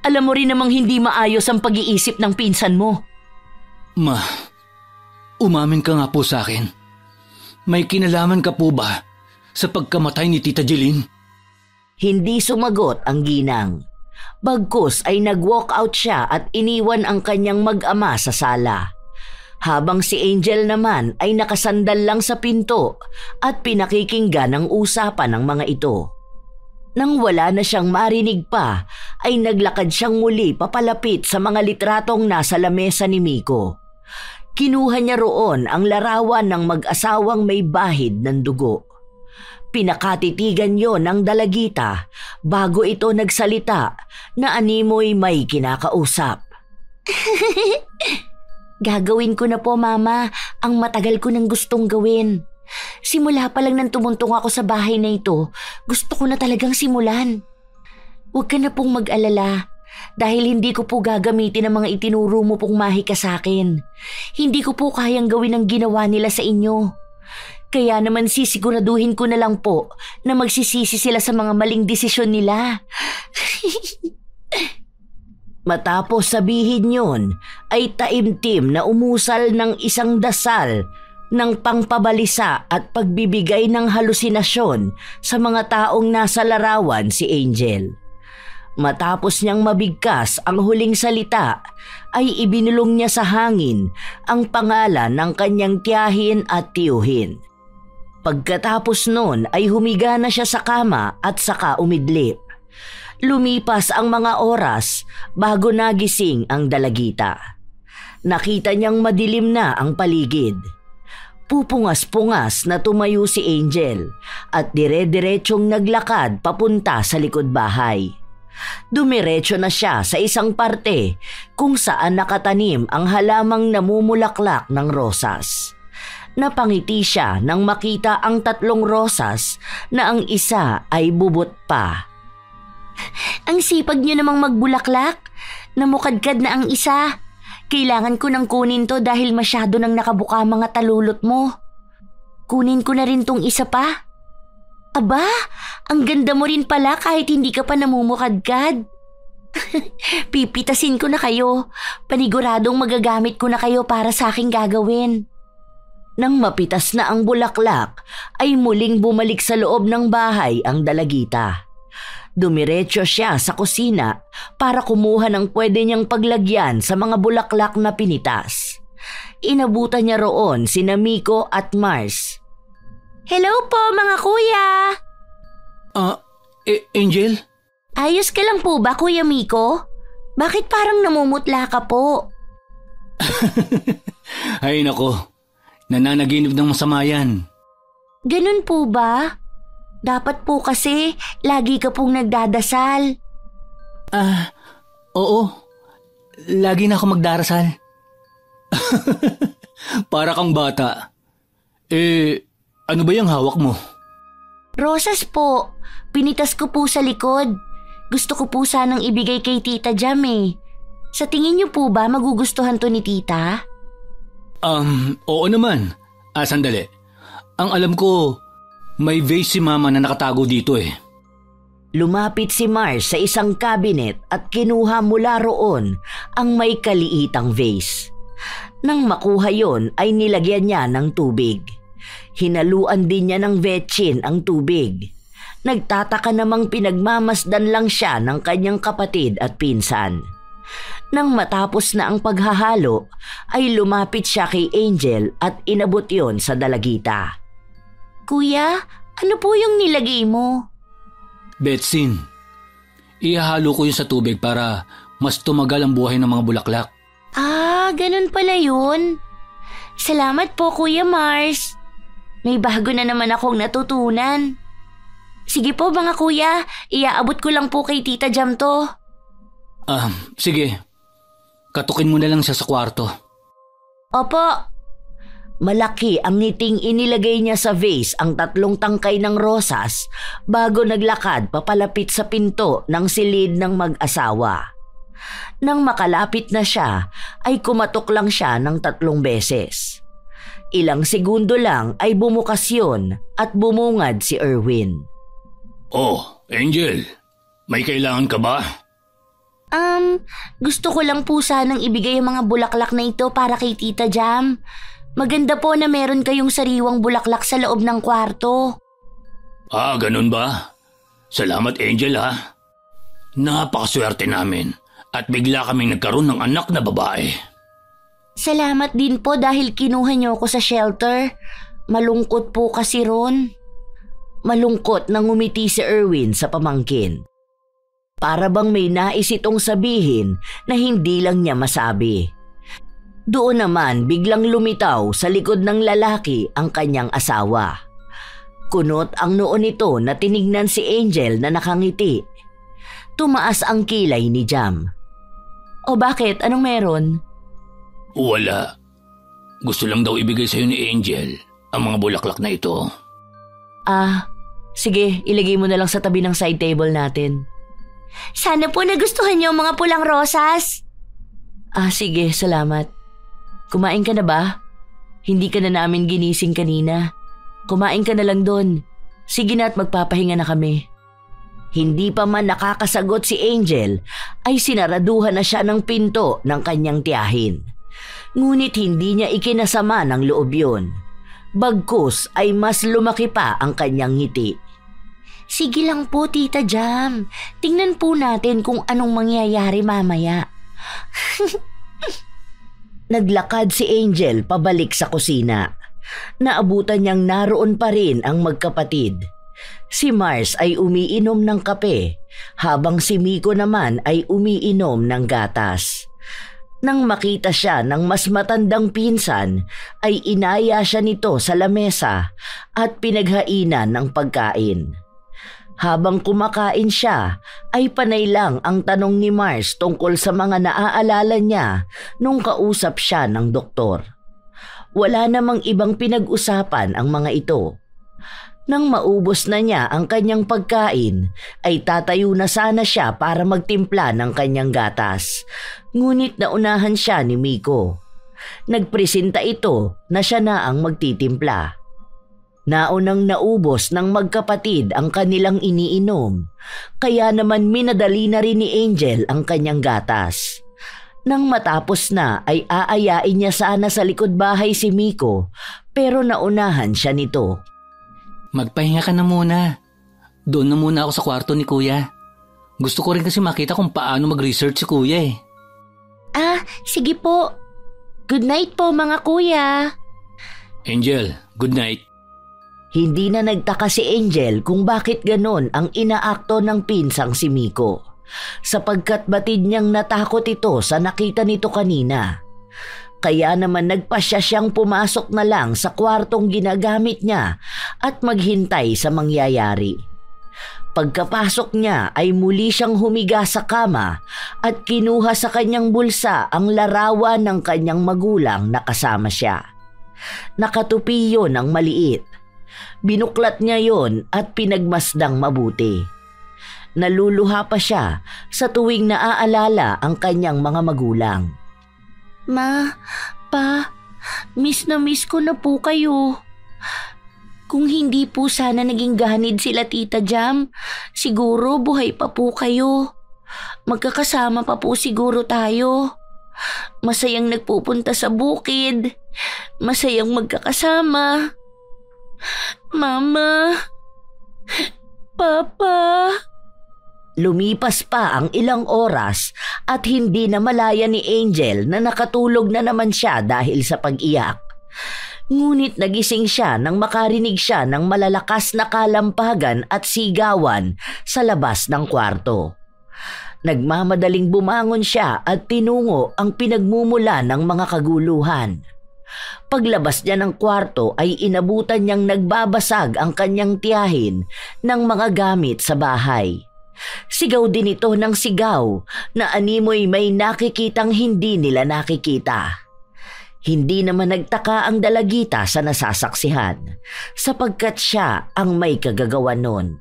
Alam mo rin namang hindi maayos ang pag-iisip ng pinsan mo. Ma, umamin ka nga po sa akin. May kinalaman ka po ba sa pagkamatay ni Tita Jeline? Hindi sumagot ang ginang. Bagkus ay nag-walk out siya at iniwan ang kanyang mag-ama sa sala. Habang si Angel naman ay nakasandal lang sa pinto at pinakikinggan ang usapan ng mga ito. Nang wala na siyang marinig pa, ay naglakad siyang muli papalapit sa mga litratong nasa lamesa ni Miko. Kinuha niya roon ang larawan ng mag-asawang may bahid ng dugo. Pinakatitigan yon ng dalagita bago ito nagsalita na animoy may kinakausap. Gagawin ko na po, Mama, ang matagal ko nang gustong gawin. Simula pa lang nang tumuntong ako sa bahay na ito, gusto ko na talagang simulan. Huwag ka na pong mag-alala dahil hindi ko po gagamitin ang mga itinuro mo pong mahika sa akin. Hindi ko po kayang gawin ang ginawa nila sa inyo. Kaya naman sisiguraduhin ko na lang po na magsisisi sila sa mga maling desisyon nila. Matapos sabihin yon, ay taimtim na umusal ng isang dasal ng pangpabalisa at pagbibigay ng halusinasyon sa mga taong nasa larawan si Angel. Matapos niyang mabigkas ang huling salita, ay ibinulong niya sa hangin ang pangalan ng kanyang tiyahin at tiyuhin. Pagkatapos nun ay humiga na siya sa kama at saka umidlip. Lumipas ang mga oras bago nagising ang dalagita. Nakita niyang madilim na ang paligid. Pupungas-pungas na tumayo si Angel at dire-diretsyong naglakad papunta sa likod bahay. Dumiretso na siya sa isang parte kung saan nakatanim ang halamang namumulaklak ng rosas. Napangiti siya nang makita ang 3 rosas na ang isa ay bubot pa. Ang sipag niyo namang magbulaklak. Namukadkad na ang isa. Kailangan ko nang kunin to dahil masyado nang nakabuka mga talulot mo. Kunin ko na rin tong isa pa. Aba, ang ganda mo rin pala kahit hindi ka pa namumukadkad. Pipitasin ko na kayo. Paniguradong magagamit ko na kayo para sa aking gagawin. Nang mapitas na ang bulaklak, ay muling bumalik sa loob ng bahay ang dalagita. Dumiretso siya sa kusina para kumuha ng pwede niyang paglagyan sa mga bulaklak na pinitas. Inabutan niya roon sina Miko at Mars. Hello po mga kuya! Angel? Ayos ka lang po ba, Kuya Miko? Bakit parang namumutla ka po? Ay nako, nananaginip ng masama yan. Ganun po ba? Dapat po kasi lagi ka pong nagdadasal. Oo. lagi na ako magdarasal. Para kang bata. Ano ba yung hawak mo? Rosas po. Pinitas ko po sa likod. Gusto ko po sanang ibigay kay Tita Jam eh. Sa tingin niyo po ba magugustuhan to ni Tita? Oo naman. Sandali. Ang alam ko, may vase si Mama na nakatago dito eh. Lumapit si Mars sa isang cabinet at kinuha mula roon ang may kaliitang vase. Nang makuha yon ay nilagyan niya ng tubig. Hinaluan din niya ng vetsin ang tubig. Nagtataka namang pinagmamasdan lang siya ng kanyang kapatid at pinsan. Nang matapos na ang paghahalo, ay lumapit siya kay Angel at inabot yon sa dalagita. Kuya, ano po yung nilagay mo? Betsin, ihahalo ko yun sa tubig para mas tumagal ang buhay ng mga bulaklak. Ganun pala yun. Salamat po, Kuya Mars. May bago na naman akong natutunan. Sige po mga kuya, iaabot ko lang po kay Tita Jam to. Sige. Katukin mo na lang siya sa kwarto. Opo. Malaki ang ngiting inilagay niya sa vase ang 3 tangkay ng rosas bago naglakad papalapit sa pinto ng silid ng mag-asawa. Nang makalapit na siya, ay kumatok lang siya ng 3 beses. Ilang segundo lang ay bumukas yun at bumungad si Erwin. Oh, Angel, may kailangan ka ba? Gusto ko lang po sanang ibigay ang mga bulaklak na ito para kay Tita Jam. Maganda po na meron kayong sariwang bulaklak sa loob ng kwarto. Ganun ba? Salamat, Angel ha. Napakaswerte namin at bigla kaming nagkaroon ng anak na babae. Salamat din po dahil kinuha niyo ako sa shelter. Malungkot po kasi ron. Malungkot nang ngumiti si Erwin sa pamangkin. Para bang may nais itong sabihin na hindi lang niya masabi. Doon naman biglang lumitaw sa likod ng lalaki ang kanyang asawa. Kunot ang noo nito na tinignan si Angel na nakangiti. Tumaas ang kilay ni Jam. O bakit? Anong meron? Wala. Gusto lang daw ibigay sa'yo ni Angel ang mga bulaklak na ito. Sige, ilagay mo na lang sa tabi ng side table natin. Sana po nagustuhan niyo ang mga pulang rosas. Sige, salamat. Kumain ka na ba? Hindi ka na namin ginising kanina. Kumain ka na lang doon. Sige na at magpapahinga na kami. Hindi pa man nakakasagot si Angel, ay sinaraduhan na siya ng pinto ng kanyang tiyahin. Ngunit hindi niya ikinasama ng loob yun. Bagkus ay mas lumaki pa ang kanyang ngiti. Sige lang po, Tita Jam. Tingnan po natin kung anong mangyayari mamaya. Naglakad si Angel pabalik sa kusina. Naabutan niyang naroon pa rin ang magkapatid. Si Mars ay umiinom ng kape, habang si Miko naman ay umiinom ng gatas. Nang makita siya ng mas matandang pinsan, ay inaya siya nito sa lamesa at pinaghainan ng pagkain. Habang kumakain siya, ay panay lang ang tanong ni Mars tungkol sa mga naaalala niya nung kausap siya ng doktor. Wala namang ibang pinag-usapan ang mga ito. Nang maubos na niya ang kanyang pagkain, ay tatayo na sana siya para magtimpla ng kanyang gatas. Ngunit naunahan siya ni Miko. Nagpresenta ito na siya na ang magtitimpla. Naunang naubos ng magkapatid ang kanilang iniinom, kaya naman minadali na rin ni Angel ang kanyang gatas. Nang matapos na ay aayain niya sana sa likod bahay si Miko, pero naunahan siya nito. Magpahinga ka na muna. Doon na muna ako sa kwarto ni Kuya. Gusto ko rin kasi makita kung paano mag-research si Kuya eh. Sige po. Good night po mga kuya. Angel, good night. Hindi na nagtaka si Angel kung bakit ganon ang inaakto ng pinsang si Miko, sapagkat batid niyang natakot ito sa nakita nito kanina. Kaya naman nagpasya siyang pumasok na lang sa kwartong ginagamit niya at maghintay sa mangyayari. Pagkapasok niya ay muli siyang humiga sa kama at kinuha sa kanyang bulsa ang larawan ng kanyang magulang na kasama siya. Nakatupi yon ng maliit. Binuklat niya yon at pinagmasdang mabuti. Naluluha pa siya sa tuwing naaalala ang kanyang mga magulang. Ma, Pa, miss na miss ko na po kayo. Kung hindi po sana naging ganid sila Tita Jam, siguro buhay pa po kayo. Magkakasama pa po siguro tayo. Masayang nagpupunta sa bukid. Masayang magkakasama. Mama. Papa. Lumipas pa ang ilang oras at hindi na malaya ni Angel na nakatulog na naman siya dahil sa pag-iyak. Ngunit nagising siya nang makarinig siya ng malalakas na kalampagan at sigawan sa labas ng kwarto. Nagmamadaling bumangon siya at tinungo ang pinagmumula ng mga kaguluhan. Paglabas niya ng kwarto ay inabutan niyang nagbabasag ang kanyang tiyahin ng mga gamit sa bahay. Sigaw din ito ng sigaw na animoy may nakikitang hindi nila nakikita. Hindi naman nagtaka ang dalagita sa nasasaksihan sapagkat siya ang may kagagawan nun.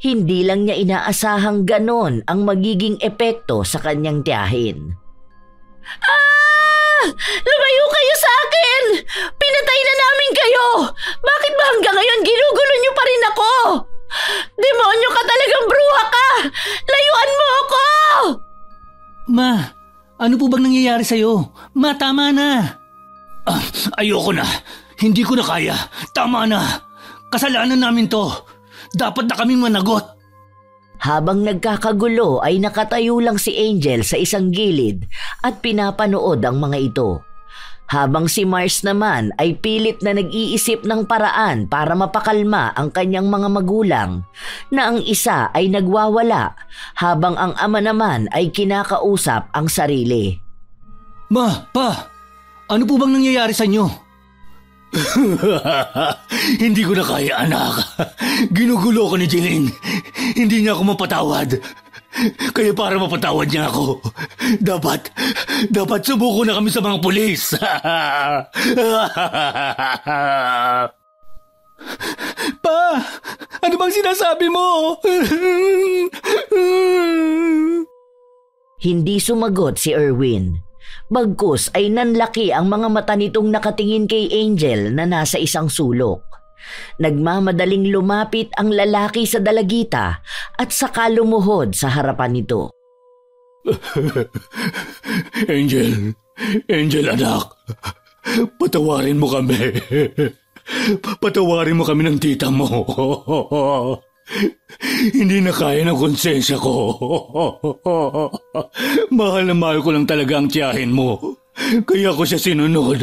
Hindi lang niya inaasahang ganon ang magiging epekto sa kanyang tiyahin. Lumayo kayo sa akin! Pinatay na namin kayo! Bakit ba hanggang ngayon ginugulo niyo pa rin ako? Demonyo ka talagang bruha ka! Layuan mo ako! Ma, ano po bang nangyayari sa'yo? Ma, tama na! Ayoko na. Hindi ko na kaya. Tama na. Kasalanan namin to. Dapat na kaming managot. Habang nagkakagulo ay nakatayo lang si Angel sa isang gilid at pinapanood ang mga ito. Habang si Mars naman ay pilit na nag-iisip ng paraan para mapakalma ang kanyang mga magulang na ang isa ay nagwawala habang ang ama naman ay kinakausap ang sarili. Ma, Pa, ano po bang nangyayari sa inyo? Hindi ko na kaya, anak. Ginugulo ko ni Jeline. Hindi niya ako mapatawad. Kaya para mapatawad niya ako, dapat subuko na kami sa mga pulis. Pa, ano bang sinasabi mo? Hindi sumagot si Erwin. Bagkus ay nanlaki ang mga mata nitong nakatingin kay Angel na nasa isang sulok. Nagmamadaling lumapit ang lalaki sa dalagita at saka lumuhod sa harapan nito. Angel anak, patawarin mo kami. Patawarin mo kami ng tita mo. Hindi na kaya ng konsensya ko. Mahal na mahal ko lang talaga ang tiyahin mo. Kaya ko siya sinunod.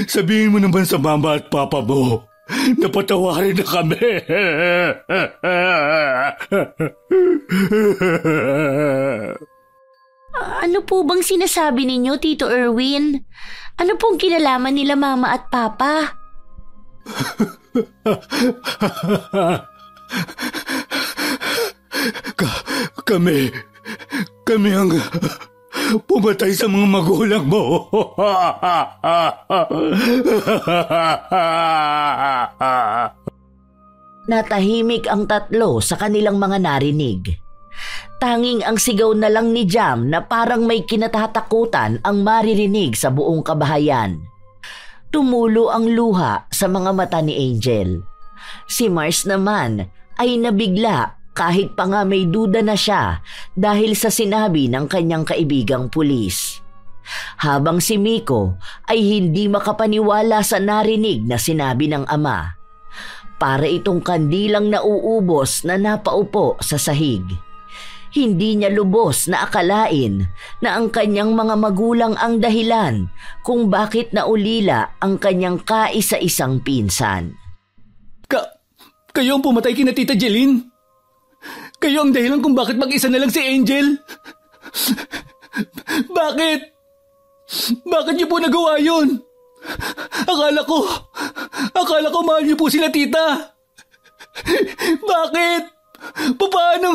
Sabihin mo naman sa mama at papa mo na patawarin na kami. Ano po bang sinasabi ninyo, Tito Erwin? Ano pong kinalaman nila mama at papa? Kami ang pumatay sa mga magulang mo. Natahimik ang tatlo sa kanilang mga narinig. Tanging ang sigaw na lang ni Jam na parang may kinatatakutan ang maririnig sa buong kabahayan. Tumulo ang luha sa mga mata ni Angel. Si Mars naman ay nabigla kahit pa nga may duda na siya dahil sa sinabi ng kanyang kaibigang pulis. Habang si Miko ay hindi makapaniwala sa narinig na sinabi ng ama. Para itong kandilang nauubos na napaupo sa sahig. Hindi niya lubos na akalain na ang kanyang mga magulang ang dahilan kung bakit naulila ang kanyang kaisa-isang pinsan. Kayo ang pumatay kina Tita Jeline? Kayo ang dahilan kung bakit mag-isa na lang si Angel? Bakit? Bakit niyo po nagawa yun? Akala ko mahal niyo po sila, tita. Bakit? Paano?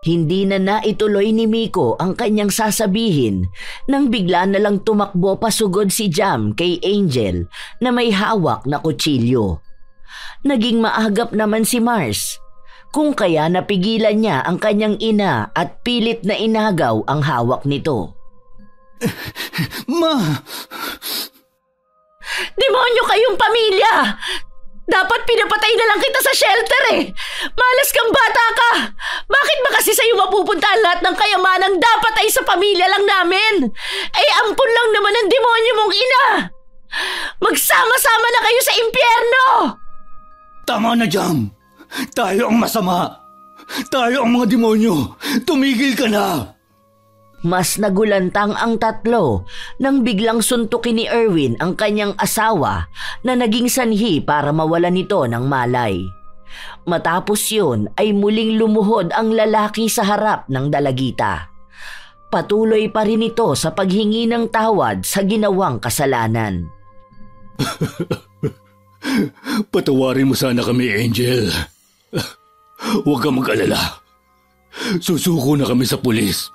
Hindi na naituloy ni Miko ang kanyang sasabihin nang bigla na lang tumakbo pasugod si Jam kay Angel na may hawak na kutsilyo. Naging maagap naman si Mars, kung kaya napigilan niya ang kanyang ina at pilit na inagaw ang hawak nito. Ma! Demonyo kayong pamilya! Dapat pinapatay na lang kita sa shelter eh! Malas kang bata ka! Bakit ba kasi sa'yo mapupunta ang lahat ng kayamanang dapat ay sa pamilya lang namin? Ay ampun lang naman ang demonyo mong ina! Magsama-sama na kayo sa impyerno! Tama na, Jam! Tayo ang masama! Tayo ang mga demonyo! Tumigil ka na! Mas nagulantang ang tatlo nang biglang suntukin ni Erwin ang kanyang asawa na naging sanhi para mawalan nito ng malay. Matapos yun ay muling lumuhod ang lalaki sa harap ng dalagita. Patuloy pa rin ito sa paghingi ng tawad sa ginawang kasalanan. Patawarin mo sana kami, Angel. Huwag kang mag-alala. Susuko na kami sa pulis.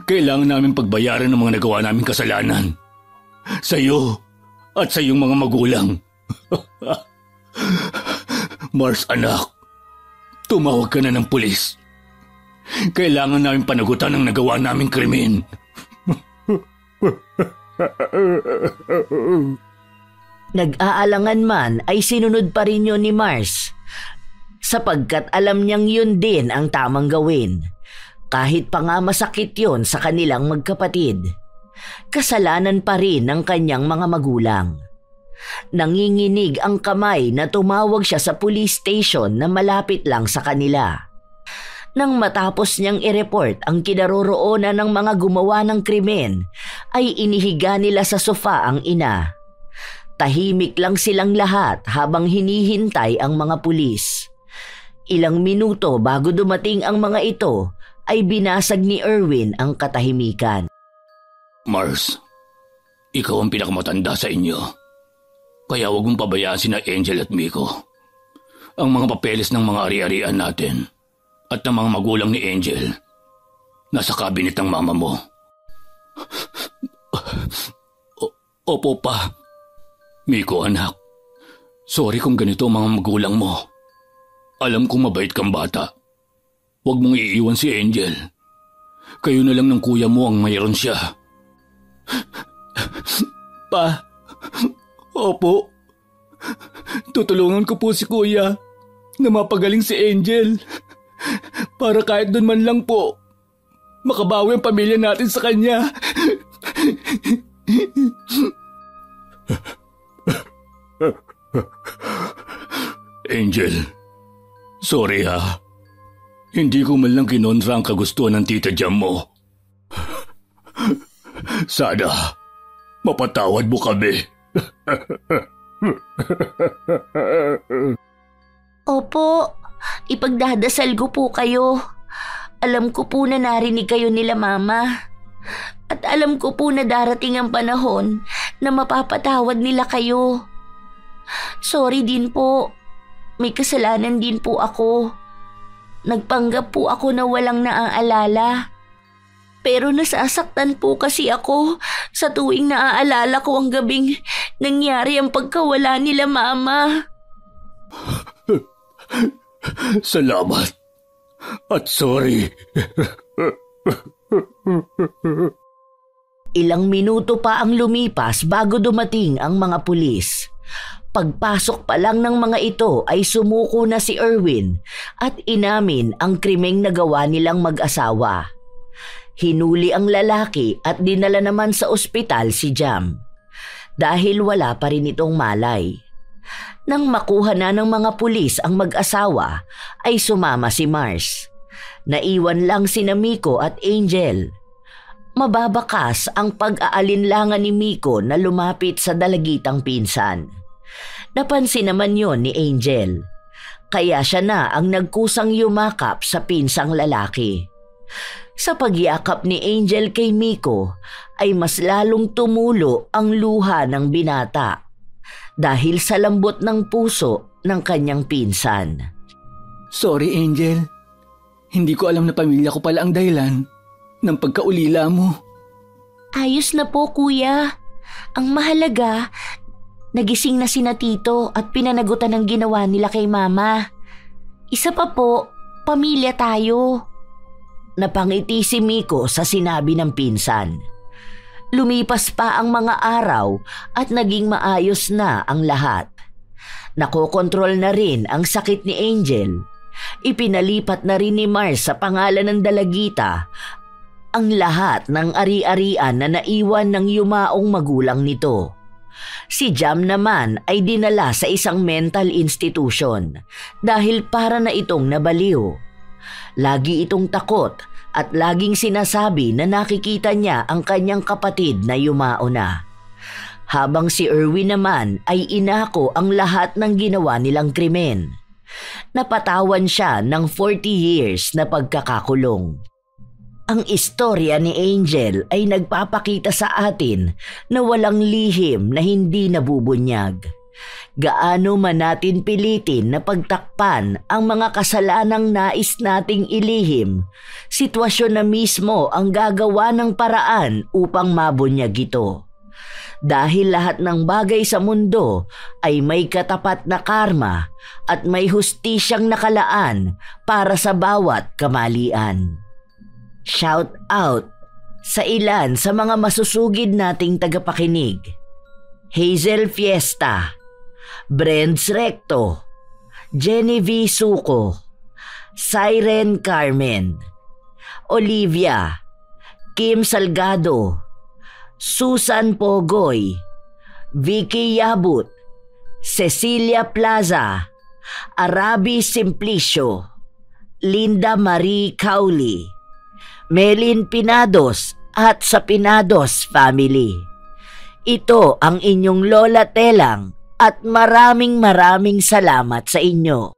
Kailangan namin pagbayaran ng mga nagawa naming kasalanan. Sa'yo at sa iyong mga magulang. Mars, anak, tumawag ka na ng pulis. Kailangan namin panagutan ang nagawa naming krimen. Nag-aalangan man ay sinunod pa rin yun ni Mars, sapagkat alam niyang yun din ang tamang gawin. Kahit pa nga masakit yon sa kanilang magkapatid, kasalanan pa rin ng kanyang mga magulang. Nanginginig ang kamay na tumawag siya sa police station na malapit lang sa kanila. Nang matapos niyang i-report ang kinaroroonan ng mga gumawa ng krimen, ay inihiga nila sa sofa ang ina. Tahimik lang silang lahat habang hinihintay ang mga pulis. Ilang minuto bago dumating ang mga ito, ay binasag ni Erwin ang katahimikan. Mars, ikaw ang pinakamatanda sa inyo. Kaya huwag mong pabayaan sina Angel at Miko. Ang mga papeles ng mga ari-arian natin at ng mga magulang ni Angel nasa kabinet ng mama mo. Opo pa. Miko, anak. Sorry kung ganito ang mga magulang mo. Alam kong mabait kang bata. Huwag mong iiwan si Angel. Kayo na lang ng kuya mo ang mayroon siya. Pa, opo. Tutulungan ko po si kuya na mapagaling si Angel. Para kahit doon man lang po, makabawi ang pamilya natin sa kanya. Angel, sorry ha. Hindi ko man lang kinontra ang kagustuhan ng tita Jam mo. Sana, mapatawad mo kami. Opo, ipagdadasal ko po kayo. Alam ko po na narinig kayo nila mama. At alam ko po na darating ang panahon na mapapatawad nila kayo. Sorry din po. May kasalanan din po ako. Nagpanggap po ako na walang naaalala. Pero nasasaktan po kasi ako sa tuwing naaalala ko ang gabing nangyari ang pagkawala nila mama. Salamat. At sorry. Ilang minuto pa ang lumipas bago dumating ang mga pulis. Pagpasok pa lang ng mga ito ay sumuko na si Erwin at inamin ang krimeng nagawa nilang mag-asawa. Hinuli ang lalaki at dinala naman sa ospital si Jam dahil wala pa rin itong malay. Nang makuha na ng mga pulis ang mag-asawa ay sumama si Mars. Naiwan lang sina Miko at Angel. Mababakas ang pag-aalinlangan ni Miko na lumapit sa dalagitang pinsan. Napansin naman yon ni Angel. Kaya siya na ang nagkusang yumakap sa pinsang lalaki. Sa pagyakap ni Angel kay Miko ay mas lalong tumulo ang luha ng binata dahil sa lambot ng puso ng kanyang pinsan. Sorry, Angel. Hindi ko alam na pamilya ko pala ang dahilan ng pagkaulila mo. Ayos na po, kuya. Ang mahalaga, nagising na sina tito at pinanagutan ng ginawa nila kay mama. Isa pa po, pamilya tayo. Napangiti si Miko sa sinabi ng pinsan. Lumipas pa ang mga araw at naging maayos na ang lahat. Nakokontrol na rin ang sakit ni Angel. Ipinalipat na rin ni Mars sa pangalan ng dalagita ang lahat ng ari-arian na naiwan ng yumaong magulang nito. Si Jam naman ay dinala sa isang mental institution dahil para na itong nabaliw. Lagi itong takot at laging sinasabi na nakikita niya ang kanyang kapatid na yumao na. Habang si Erwin naman ay inako ang lahat ng ginawa nilang krimen. Napatawan siya ng 40 years na pagkakakulong. Ang istorya ni Angel ay nagpapakita sa atin na walang lihim na hindi nabubunyag. Gaano man natin pilitin na pagtakpan ang mga kasalanang nais nating ilihim, sitwasyon na mismo ang gagawa ng paraan upang mabunyag ito. Dahil lahat ng bagay sa mundo ay may katapat na karma at may hustisyang nakalaan para sa bawat kamalian. Shout out sa ilan sa mga masusugid nating tagapakinig. Hazel Fiesta, Brents Recto, Genevieve Suco, Siren Carmen, Olivia, Kim Salgado, Susan Pogoy, Vicky Yabut, Cecilia Plaza, Arabi Simplicio, Linda Marie Cauli, Melin Pinados at sa Pinados family. Ito ang inyong Lola Telang at maraming salamat sa inyo.